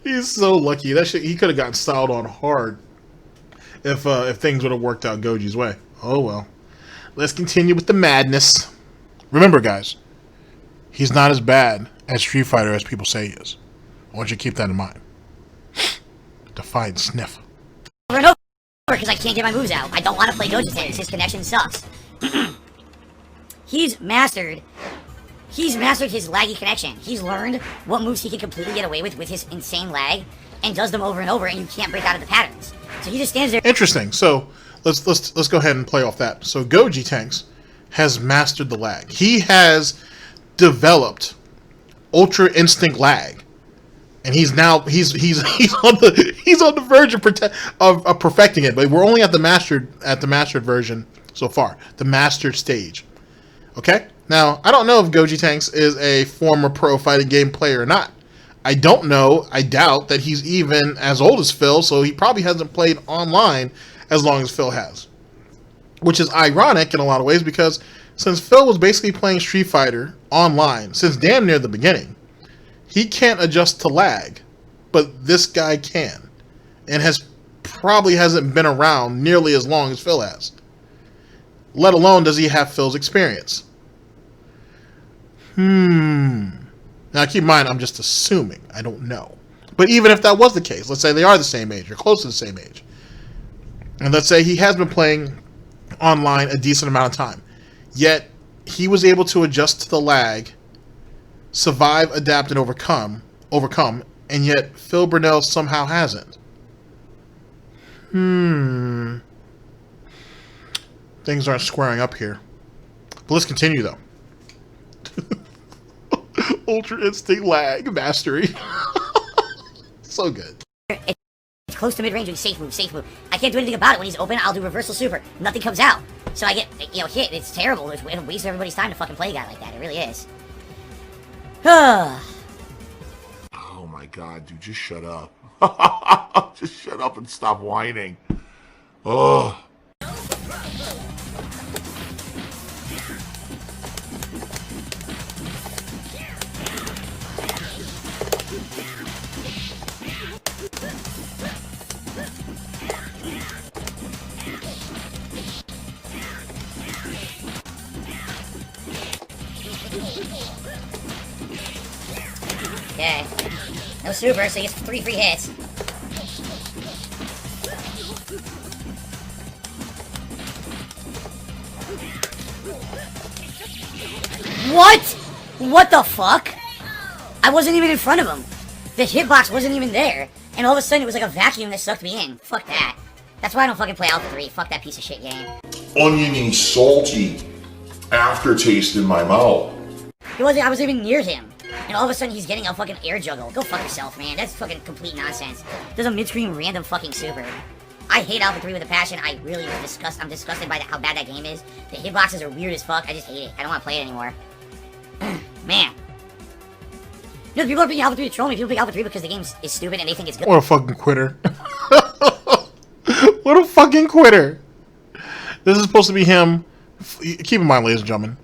He's so lucky. That shit, he could have gotten styled on hard if things would have worked out Goji's way. Oh, well. Let's continue with the madness. Remember, guys, he's not as bad at Street Fighter as people say he is. I want you to keep that in mind. Defiant sniff. Over and over because I can't get my moves out. I don't want to play Gogi Tanks. His connection sucks. He's mastered his laggy connection. He's learned what moves he can completely get away with his insane lag, and does them over and over, and you can't break out of the patterns. So he just stands there. Interesting. So let's go ahead and play off that. So Gogi Tanks has mastered the lag. He has developed Ultra Instinct lag, and he's on the verge of perfecting it. But we're only at the mastered version so far, the mastered stage. Okay. Now, I don't know if Gogi Tanks is a former pro fighting game player or not. I don't know. I doubt that he's even as old as Phil, so he probably hasn't played online as long as Phil has. Which is ironic in a lot of ways, because since Phil was basically playing Street Fighter online since damn near the beginning, he can't adjust to lag, but this guy can, and probably hasn't been around nearly as long as Phil has. Let alone does he have Phil's experience. Now keep in mind, I'm just assuming. I don't know. But even if that was the case, let's say they are the same age or close to the same age, and let's say he has been playing online a decent amount of time, yet he was able to adjust to the lag, survive, adapt, and overcome, and yet Phil Burnell somehow hasn't. Things aren't squaring up here. But let's continue, though. Ultra Instinct lag mastery. So good. It's close to mid-range with safe move. I can't do anything about it. When he's open, I'll do reversal super. Nothing comes out. So I get, hit. It's terrible. It wastes everybody's time to fucking play a guy like that. It really is. Oh my god, dude, just shut up. Just shut up and stop whining. Oh. Okay. No super, so he gets 3 free hits. What? What the fuck? I wasn't even in front of him. The hitbox wasn't even there. And all of a sudden it was like a vacuum that sucked me in. Fuck that. That's why I don't fucking play Alpha 3. Fuck that piece of shit game. Oniony, salty aftertaste in my mouth. I wasn't even near him. And all of a sudden he's getting a fucking air juggle. Go fuck yourself, man. That's fucking complete nonsense. There's a mid-screen random fucking super. I hate Alpha 3 with a passion. I really I'm disgusted by how bad that game is. The hitboxes are weird as fuck. I just hate it. I don't want to play it anymore. Man. You know, people are picking Alpha 3 to troll me. People pick Alpha 3 because the game is stupid and they think it's good. What a fucking quitter. What a fucking quitter. This is supposed to be him. Keep in mind, ladies and gentlemen,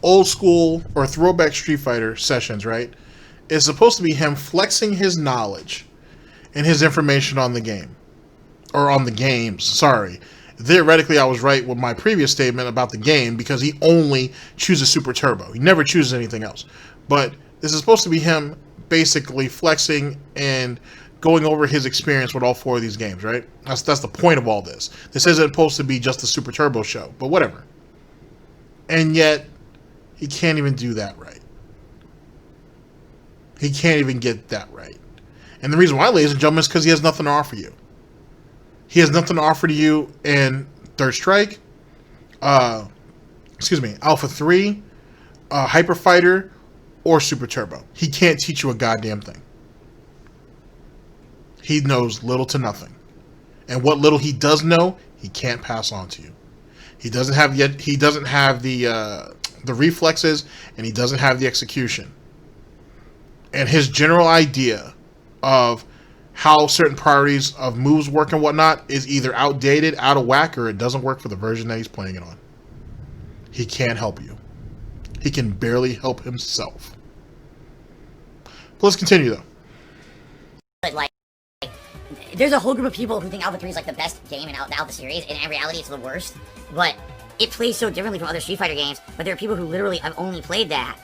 old school or throwback Street Fighter sessions, right? It's supposed to be him flexing his knowledge and his information on the game. Or on the games, sorry. Theoretically, I was right with my previous statement about the game because he only chooses Super Turbo. He never chooses anything else. But this is supposed to be him basically flexing and going over his experience with all 4 of these games, right? That's the point of all this. This isn't supposed to be just the Super Turbo show, but whatever. And yet, he can't even do that right. He can't even get that right. And the reason why, ladies and gentlemen, is because he has nothing to offer you. He has nothing to offer to you in Third Strike, Alpha 3, Hyper Fighter, or Super Turbo. He can't teach you a goddamn thing. He knows little to nothing. And what little he does know, he can't pass on to you. He doesn't have the reflexes, and he doesn't have the execution. And his general idea of how certain priorities of moves work and whatnot is either outdated, out of whack, or it doesn't work for the version that he's playing it on. He can't help you. He can barely help himself. But let's continue, though. Like, there's a whole group of people who think Alpha 3 is like the best game in the Alpha series, and in reality it's the worst. But it plays so differently from other Street Fighter games, but there are people who literally have only played that.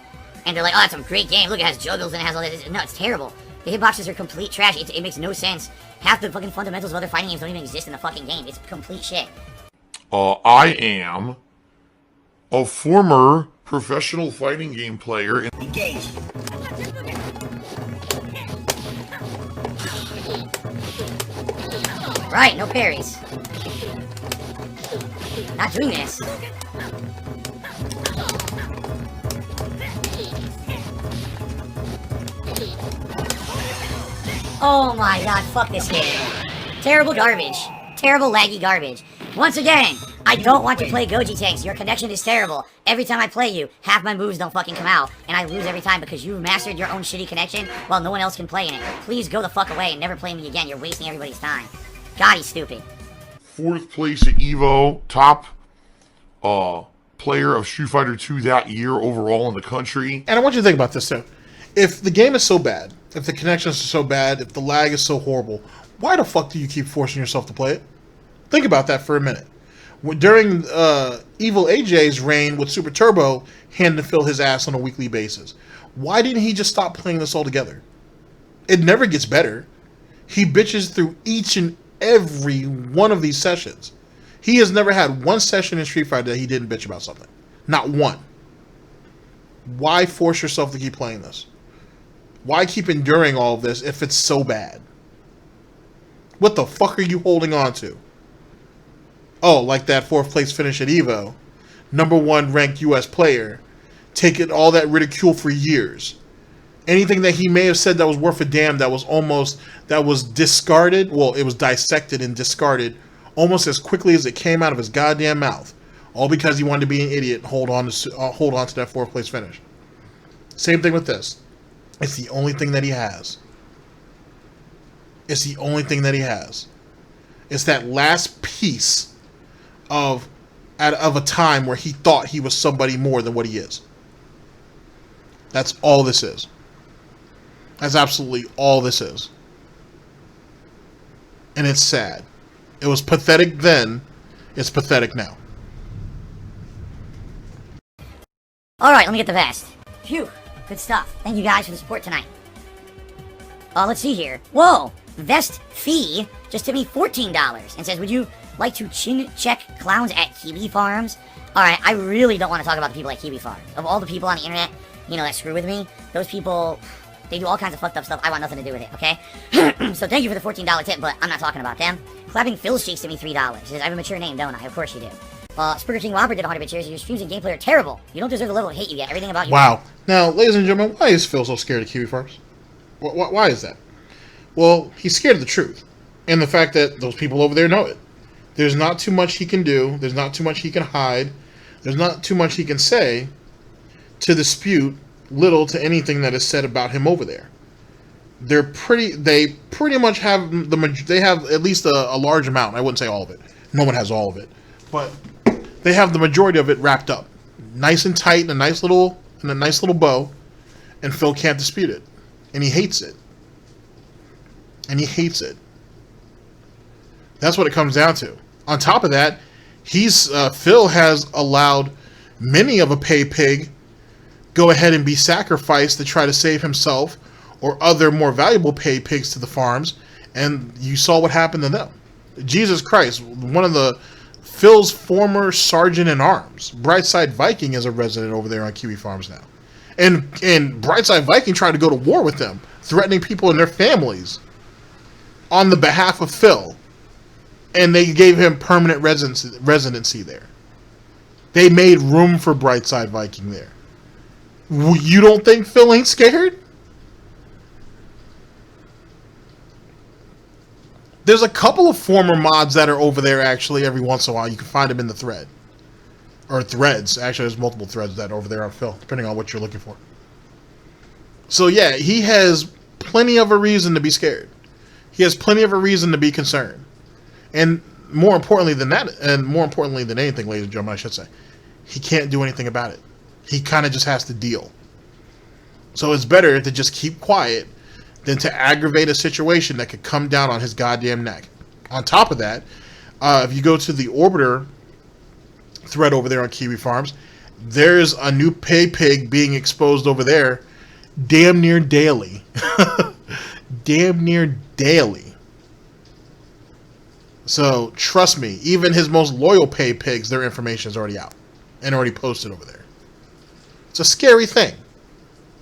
And they're like, oh, that's a great game. Look, it has juggles and it has all this. No, it's terrible. The hitboxes are complete trash. It makes no sense. Half the fucking fundamentals of other fighting games don't even exist in the fucking game. It's complete shit. I am a former professional fighting game player. Engage. Right, no parries. Not doing this. Oh my god, fuck this game. Terrible garbage. Terrible laggy garbage. Once again, I don't want to play Gogi Tanks. Your connection is terrible. Every time I play you, half my moves don't fucking come out, and I lose every time because you've mastered your own shitty connection while no one else can play in it. Please go the fuck away and never play me again. You're wasting everybody's time. God, he's stupid. 4th place at EVO, top player of Street Fighter 2 that year overall in the country. And I want you to think about this too. If the game is so bad, if the connections are so bad, if the lag is so horrible, why the fuck do you keep forcing yourself to play it? Think about that for a minute. During Evil AJ's reign with Super Turbo, hand to fill his ass on a weekly basis. Why didn't he just stop playing this altogether? It never gets better. He bitches through each and every one of these sessions. He has never had one session in Street Fighter that he didn't bitch about something. Not one. Why force yourself to keep playing this? Why keep enduring all of this if it's so bad? What the fuck are you holding on to? Oh, like that 4th place finish at EVO. #1 ranked US player. Taking all that ridicule for years. Anything that he may have said that was worth a damn that was discarded. Well, it was dissected and discarded almost as quickly as it came out of his goddamn mouth. All because he wanted to be an idiot and hold on to that 4th place finish. Same thing with this. It's the only thing that he has. It's the only thing that he has. It's that last piece of a time where he thought he was somebody more than what he is. That's all this is. That's absolutely all this is. And it's sad. It was pathetic then. It's pathetic now. Alright, let me get the vest. Phew. Good stuff. Thank you guys for the support tonight. Let's see here. Whoa! Vest Fee just tipped me $14 and says, would you like to chin check clowns at Kiwi Farms? Alright, I really don't want to talk about the people at Kiwi Farms. Of all the people on the internet, you know, that screw with me, those people, they do all kinds of fucked up stuff. I want nothing to do with it, okay? So thank you for the $14 tip, but I'm not talking about them. Clapping Phil's Cheeks to me $3. He says, I have a mature name, don't I? Of course you do. Spurger King Whopper did 100 bit cheers. Your streams and gameplay are terrible. You don't deserve the level of hate you get. Everything about you. Wow. Now, ladies and gentlemen, why is Phil so scared of Kiwi Farms? Why is that? Well, he's scared of the truth. And the fact that those people over there know it. There's not too much he can do. There's not too much he can hide. There's not too much he can say to dispute little to anything that is said about him over there. They pretty much have they have at least a large amount. I wouldn't say all of it. No one has all of it. But they have the majority of it wrapped up. Nice and tight in a nice little bow. And Phil can't dispute it. And he hates it. And he hates it. That's what it comes down to. On top of that, Phil has allowed many of a pay pig go ahead and be sacrificed to try to save himself or other more valuable pay pigs to the farms, and you saw what happened to them. Jesus Christ, one of Phil's former sergeant in arms, Brightside Viking, is a resident over there on Kiwi Farms now. And Brightside Viking tried to go to war with them, threatening people and their families on the behalf of Phil. And they gave him permanent residency there. They made room for Brightside Viking there. You don't think Phil ain't scared? There's a couple of former mods that are over there, actually, every once in a while. You can find them in the thread. Or threads. Actually, there's multiple threads that are over there on Phil, depending on what you're looking for. So, yeah, he has plenty of a reason to be scared. He has plenty of a reason to be concerned. And more importantly than that, and more importantly than anything, ladies and gentlemen, I should say, he can't do anything about it. He kind of just has to deal. So it's better to just keep quiet than to aggravate a situation that could come down on his goddamn neck. On top of that, if you go to the Orbiter thread over there on Kiwi Farms, there's a new pay pig being exposed over there damn near daily. Damn near daily. So, trust me, even his most loyal pay pigs, their information is already out and already posted over there. It's a scary thing.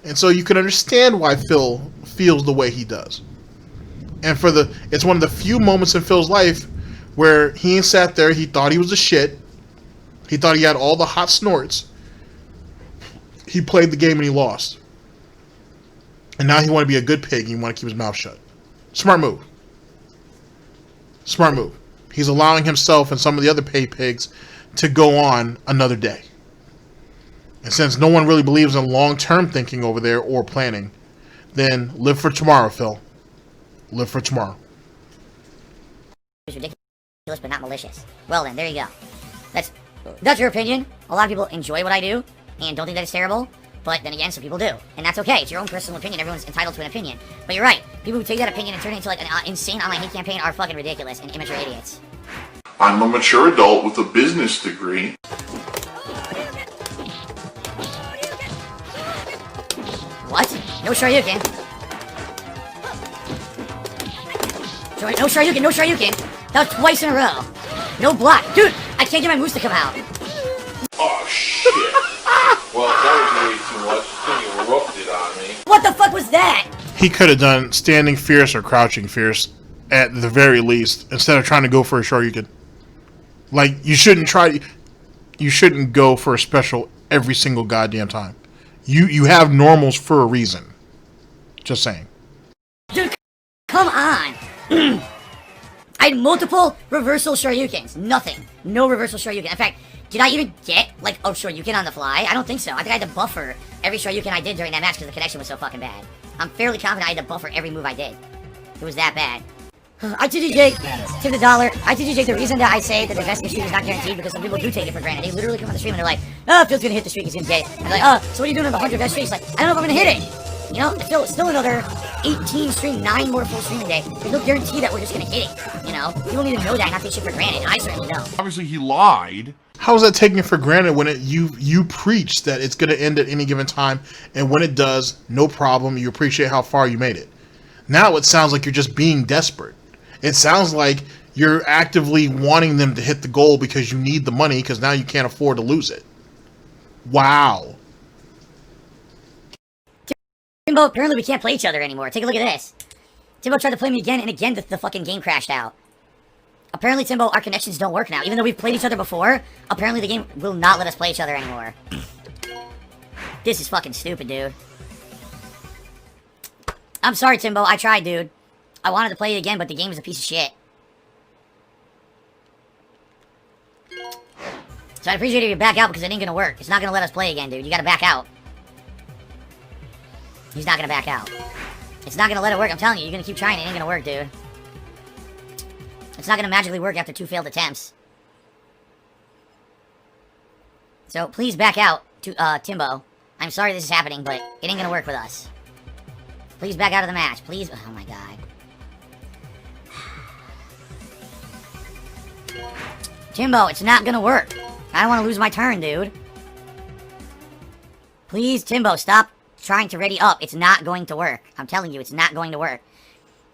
And so you can understand why Phil feels the way he does. And it's one of the few moments in Phil's life where he ain't sat there, he thought he was the shit. He thought he had all the hot snorts. He played the game and he lost. And now he want to be a good pig and he want to keep his mouth shut. Smart move. Smart move. He's allowing himself and some of the other pay pigs to go on another day. And since no one really believes in long-term thinking over there or planning, then live for tomorrow, Phil. Live for tomorrow. It's ridiculous, but not malicious. Well then, there you go. That's your opinion. A lot of people enjoy what I do and don't think that it's terrible. But then again, some people do. And that's okay. It's your own personal opinion. Everyone's entitled to an opinion. But you're right. People who take that opinion and turn it into like an insane online hate campaign are fucking ridiculous and immature idiots. I'm a mature adult with a business degree. What? No Shoryuken. No Shoryuken, no Shoryuken. That was twice in a row. No block. Dude, I can't get my moose to come out. Oh, shit. Well, that was way too much. Thing erupted on me. What the fuck was that? He could have done standing fierce or crouching fierce at the very least, instead of trying to go for a Shoryuken. Like, you shouldn't go for a special every single goddamn time. You have normals for a reason. Just saying. Dude, come on. I had multiple reversal Shoryukens. Nothing. No reversal Shoryuken. In fact, did I even get, like, a Shoryuken on the fly? I don't think so. I think I had to buffer every Shoryuken I did during that match because the connection was so fucking bad. I'm fairly confident I had to buffer every move I did. It was that bad. ITDJ, to the dollar. ITDJ, the reason that I say that the best in the streak is not guaranteed because some people do take it for granted. They literally come on the stream and they're like, oh, Phil's gonna hit the streak, he's gonna get it. And they're like, so what are you doing in the 100 best streaks? Like, I don't know if I'm gonna hit it. You know, it's still another 18 stream, 9 more full streaming day. There's no guarantee that we're just gonna hit it. You know, people need to know that and not take shit for granted. I certainly don't. Obviously, he lied. How is that taking it for granted when you preach that it's going to end at any given time, and when it does, no problem, you appreciate how far you made it. Now it sounds like you're just being desperate. It sounds like you're actively wanting them to hit the goal because you need the money because now you can't afford to lose it. Wow. Timbo, apparently we can't play each other anymore. Take a look at this. Timbo tried to play me again, and again the fucking game crashed out. Apparently, Timbo, our connections don't work now. Even though we've played each other before, apparently the game will not let us play each other anymore. This is fucking stupid, dude. I'm sorry, Timbo. I tried, dude. I wanted to play it again, but the game is a piece of shit. So I'd appreciate it if you back out because it ain't gonna work. It's not gonna let us play again, dude. You gotta back out. He's not gonna back out. It's not gonna let it work. I'm telling you, you're gonna keep trying. It ain't gonna work, dude. It's not gonna magically work after 2 failed attempts. So please back out, to Timbo. I'm sorry this is happening, but it ain't gonna work with us. Please back out of the match. Please. Oh my god. Timbo, it's not gonna work. I don't want to lose my turn, dude. Please, Timbo, stop trying to ready up. It's not going to work. I'm telling you, it's not going to work.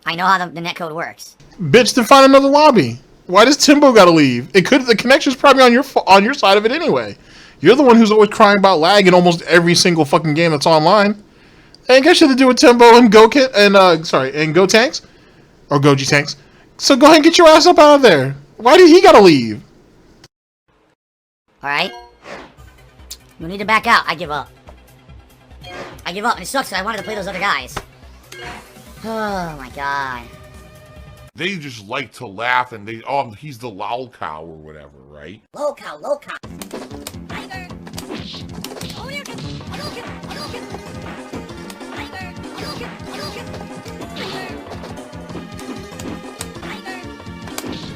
I know how the netcode works. Bitch, then find another lobby. Why does Timbo gotta leave? It could. The connection's probably on your side of it anyway. You're the one who's always crying about lag in almost every single fucking game that's online. Ain't got shit to do with Timbo and Go Tanks or Gogi Tanks. So go ahead and get your ass up out of there. Why did he gotta leave? All right. You need to back out. I give up. I give up, and it sucks because I wanted to play those other guys. Oh my god. They just like to laugh and they, oh, he's the lol cow or whatever, right? Low cow, low cow.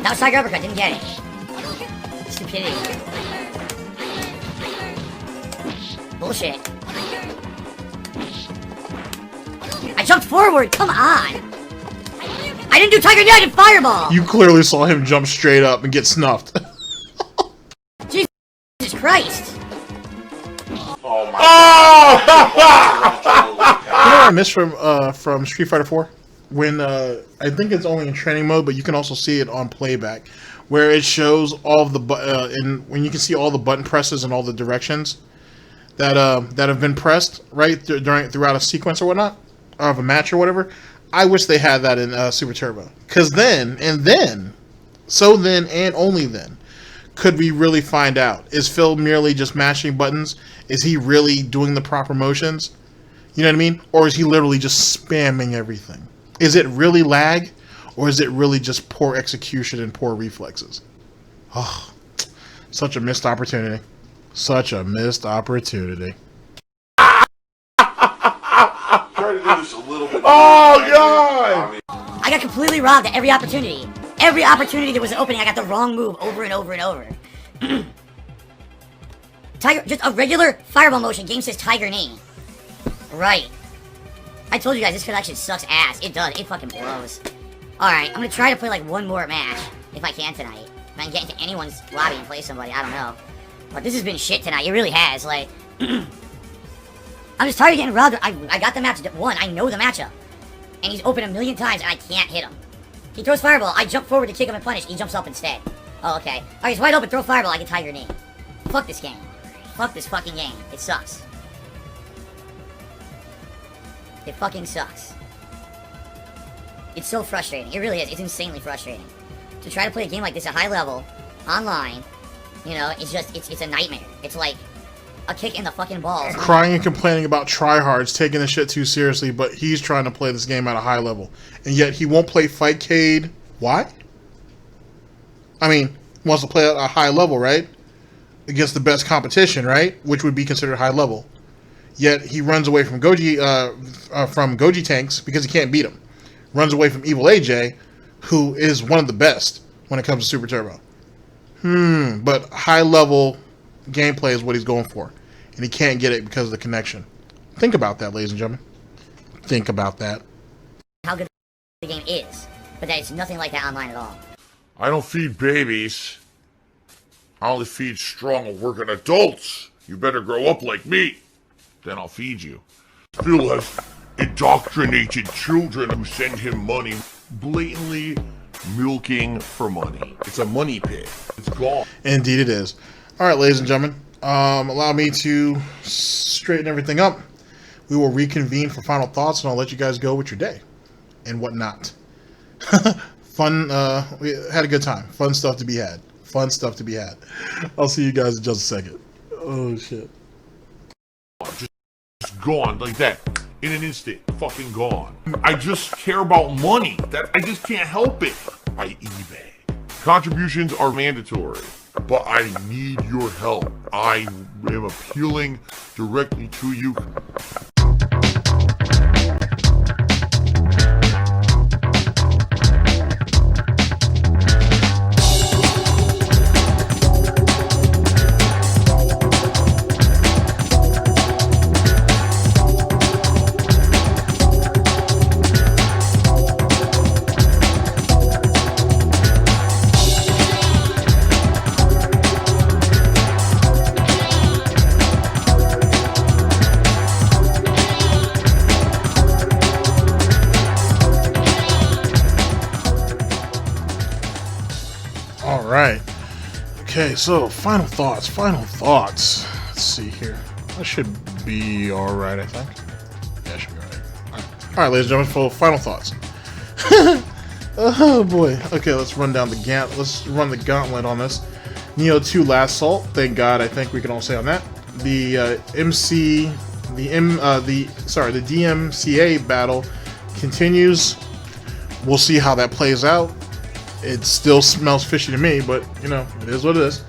That was Tiger Uppercut, didn't get it. Stupidity. Bullshit. I jumped forward, come on! I didn't do Tiger United Fireball! You clearly saw him jump straight up and get snuffed. Jesus Christ! Oh my You know what I missed from Street Fighter 4? When I think it's only in training mode, but you can also see it on playback, where it shows all of the when you can see all the button presses and all the directions that have been pressed right throughout a sequence or whatnot of a match or whatever. I wish they had that in Super Turbo, because then and only then could we really find out, is Phil merely just mashing buttons? Is he really doing the proper motions? You know what I mean? Or is he literally just spamming everything? Is it really lag, or is it really just poor execution and poor reflexes? Oh, such a missed opportunity. Such a missed opportunity. Try to do this a little bit. Oh god! I got completely robbed at every opportunity. Every opportunity that was an opening, I got the wrong move over and over and over. Tiger, just a regular fireball motion. Game says Tiger Knee. Right. I told you guys, this connection sucks ass. It does. It fucking blows. Alright, I'm gonna try to play like one more match, if I can tonight. If I can get into anyone's lobby and play somebody, I don't know. But this has been shit tonight. It really has. Like, I'm just tired of getting robbed. I got the match won. I know the matchup. And he's open a million times, and I can't hit him. He throws fireball. I jump forward to kick him and punish. He jumps up instead. Oh, okay. Alright, he's wide open. Throw fireball. I get Tiger Knee. Fuck this game. Fuck this fucking game. It sucks. It fucking sucks. It's so frustrating. It really is. It's insanely frustrating. To try to play a game like this at high level, online, you know, it's just, it's a nightmare. It's like a kick in the fucking balls. Crying and complaining about tryhards taking this shit too seriously, but he's trying to play this game at a high level. And yet he won't play Fightcade. Why? I mean, he wants to play at a high level, right? Against the best competition, right? Which would be considered high level. Yet he runs away from Gogi Tanks because he can't beat him. Runs away from Evil AJ, who is one of the best when it comes to Super Turbo. But high level gameplay is what he's going for. And he can't get it because of the connection. Think about that, ladies and gentlemen. Think about that. How good the game is. But that it's nothing like that online at all. I don't feed babies. I only feed strong, working adults. You better grow up like me. Then I'll feed you. Real life indoctrinated children who send him money, blatantly milking for money. It's a money pit. It's gone. Indeed it is. All right, ladies and gentlemen, allow me to straighten everything up. We will reconvene for final thoughts, and I'll let you guys go with your day and whatnot. Fun, we had a good time. Fun stuff to be had. Fun stuff to be had. I'll see you guys in just a second. Oh, shit. Just gone like that. In an instant. Fucking gone. I just care about money. That I just can't help it. I eBay. Contributions are mandatory, but I need your help. I am appealing directly to you. Okay, so final thoughts. Let's see here. That should be alright, I think. Yeah, should be alright. Alright, ladies and gentlemen, for final thoughts. Oh boy. Okay, let's run down the let's run the gauntlet on this. Nioh 2 Last Assault. Thank God, I think we can all say on that. The DMCA battle continues. We'll see how that plays out. It still smells fishy to me, but, you know, it is what it is.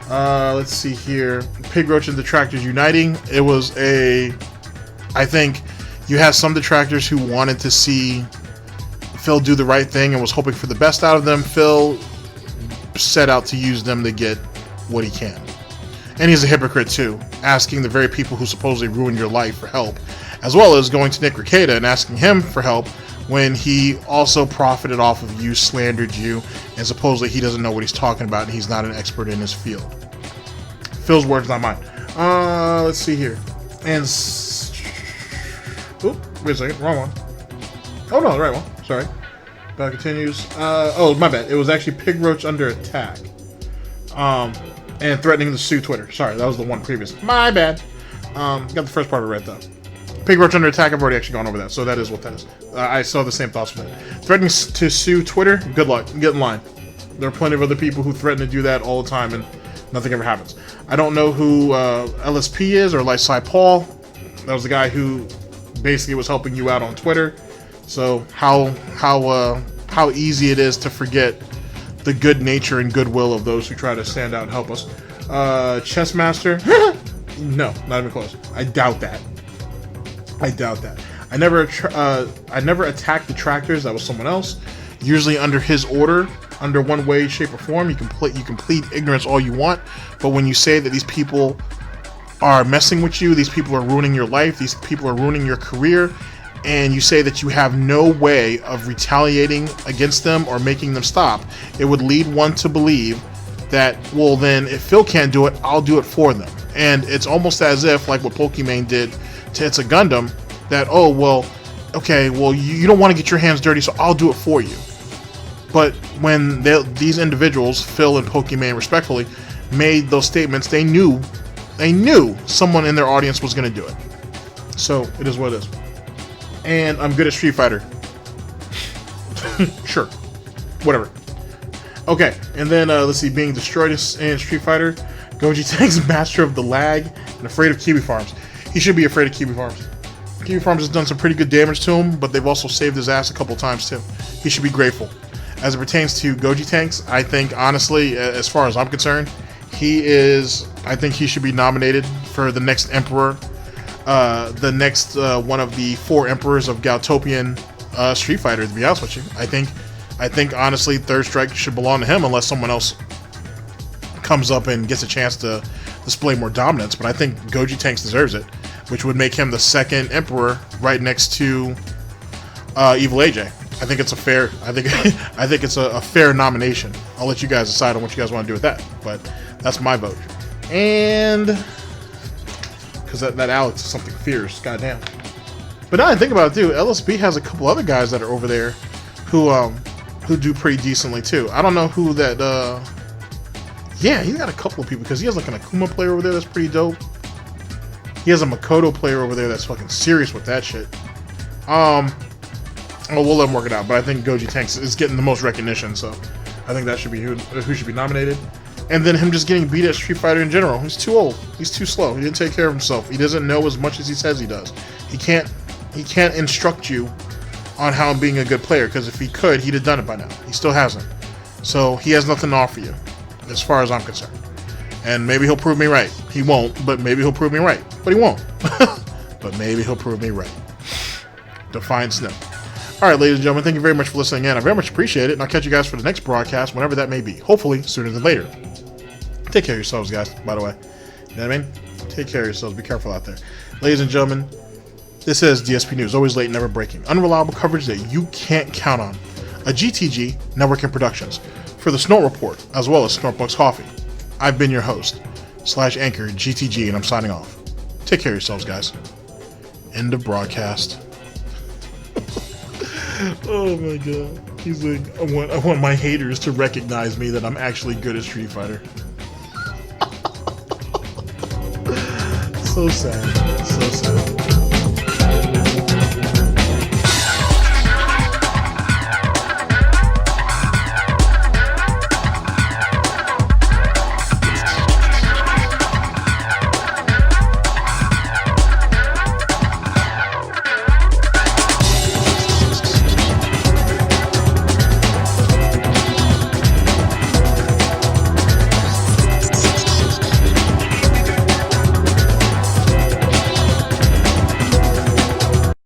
Let's see here. Pig Roach and Detractors uniting. It was I think you had some detractors who wanted to see Phil do the right thing and was hoping for the best out of them. Phil set out to use them to get what he can. And he's a hypocrite, too, asking the very people who supposedly ruined your life for help, as well as going to Nick Rekieta and asking him for help, when he also profited off of you, slandered you, and supposedly he doesn't know what he's talking about and he's not an expert in his field. Phil's words, not mine. Let's see here. And... Oop, wait a second, wrong one. Oh no, the right one, sorry. Battle continues. Oh, my bad. It was actually Pig Roach under attack. And threatening to sue Twitter. Sorry, that was the one previous. My bad. Got the first part of it right though. Pig Roach under attack, I've already actually gone over that, so that is what that is. I saw the same thoughts with that. Threatening to sue Twitter, good luck, get in line. There are plenty of other people who threaten to do that all the time and nothing ever happens. I don't know who LSP is, or like Cy Paul. That was the guy who basically was helping you out on Twitter. So how easy it is to forget the good nature and goodwill of those who try to stand out and help us. Chessmaster, no, not even close. I doubt that. I never attacked detractors. That was someone else. Usually under his order, under one way, shape, or form. You can plead ignorance all you want, but when you say that these people are messing with you, these people are ruining your life, these people are ruining your career, and you say that you have no way of retaliating against them or making them stop, it would lead one to believe that, well, then if Phil can't do it, I'll do it for them. And it's almost as if, like what Pokimane did to It's a Gundam, that, oh, well, okay, well, you don't want to get your hands dirty, so I'll do it for you. But when these individuals, Phil and Pokimane respectfully, made those statements, they knew someone in their audience was going to do it. So it is what it is. And I'm good at Street Fighter. Sure. Whatever. Okay, and then let's see, being destroyed in Street Fighter, Gogi Tanks, master of the lag, and afraid of Kiwi Farms. He should be afraid of Kiwi Farms. Kiwi Farms has done some pretty good damage to him, but they've also saved his ass a couple times too. He should be grateful. As it pertains to Gogi Tanks, I think, honestly, as far as I'm concerned, I think he should be nominated for the next Emperor, the next one of the 4 Emperors of Galtopian Street Fighter, to be honest with you. I think honestly, Third Strike should belong to him unless someone else comes up and gets a chance to display more dominance. But I think Gogi Tanks deserves it, which would make him the 2nd Emperor, right next to Evil AJ. I think it's a fair. I think it's a fair nomination. I'll let you guys decide on what you guys want to do with that, but that's my vote. And because that Alex is something fierce, goddamn. But now I think about it, too, LSB has a couple other guys that are over there who do pretty decently, too. I don't know who that, yeah, he's got a couple of people, because he has like an Akuma player over there that's pretty dope. He has a Makoto player over there that's fucking serious with that shit. Well, we'll let him work it out, but I think Gogi Tanks is getting the most recognition, so I think that should be who should be nominated. And then him just getting beat at Street Fighter in general. He's too old. He's too slow. He didn't take care of himself. He doesn't know as much as he says he does. He can't instruct you on how being a good player, because if he could, he'd have done it by now. He still hasn't. So he has nothing to offer you, as far as I'm concerned. And maybe he'll prove me right. He won't, but maybe he'll prove me right. But he won't. But maybe he'll prove me right. Define Snip. Alright, ladies and gentlemen, thank you very much for listening in. I very much appreciate it, and I'll catch you guys for the next broadcast, whenever that may be. Hopefully, sooner than later. Take care of yourselves, guys, by the way. You know what I mean? Take care of yourselves. Be careful out there. Ladies and gentlemen, this is DSP News. Always late, never breaking. Unreliable coverage that you can't count on. A GTG Networking Productions. For the Snort Report, as well as SnortBucks Coffee. I've been your host, /anchor GTG, and I'm signing off. Take care of yourselves, guys. End of broadcast. Oh my god. He's like, I want my haters to recognize me that I'm actually good at Street Fighter. So sad. So sad.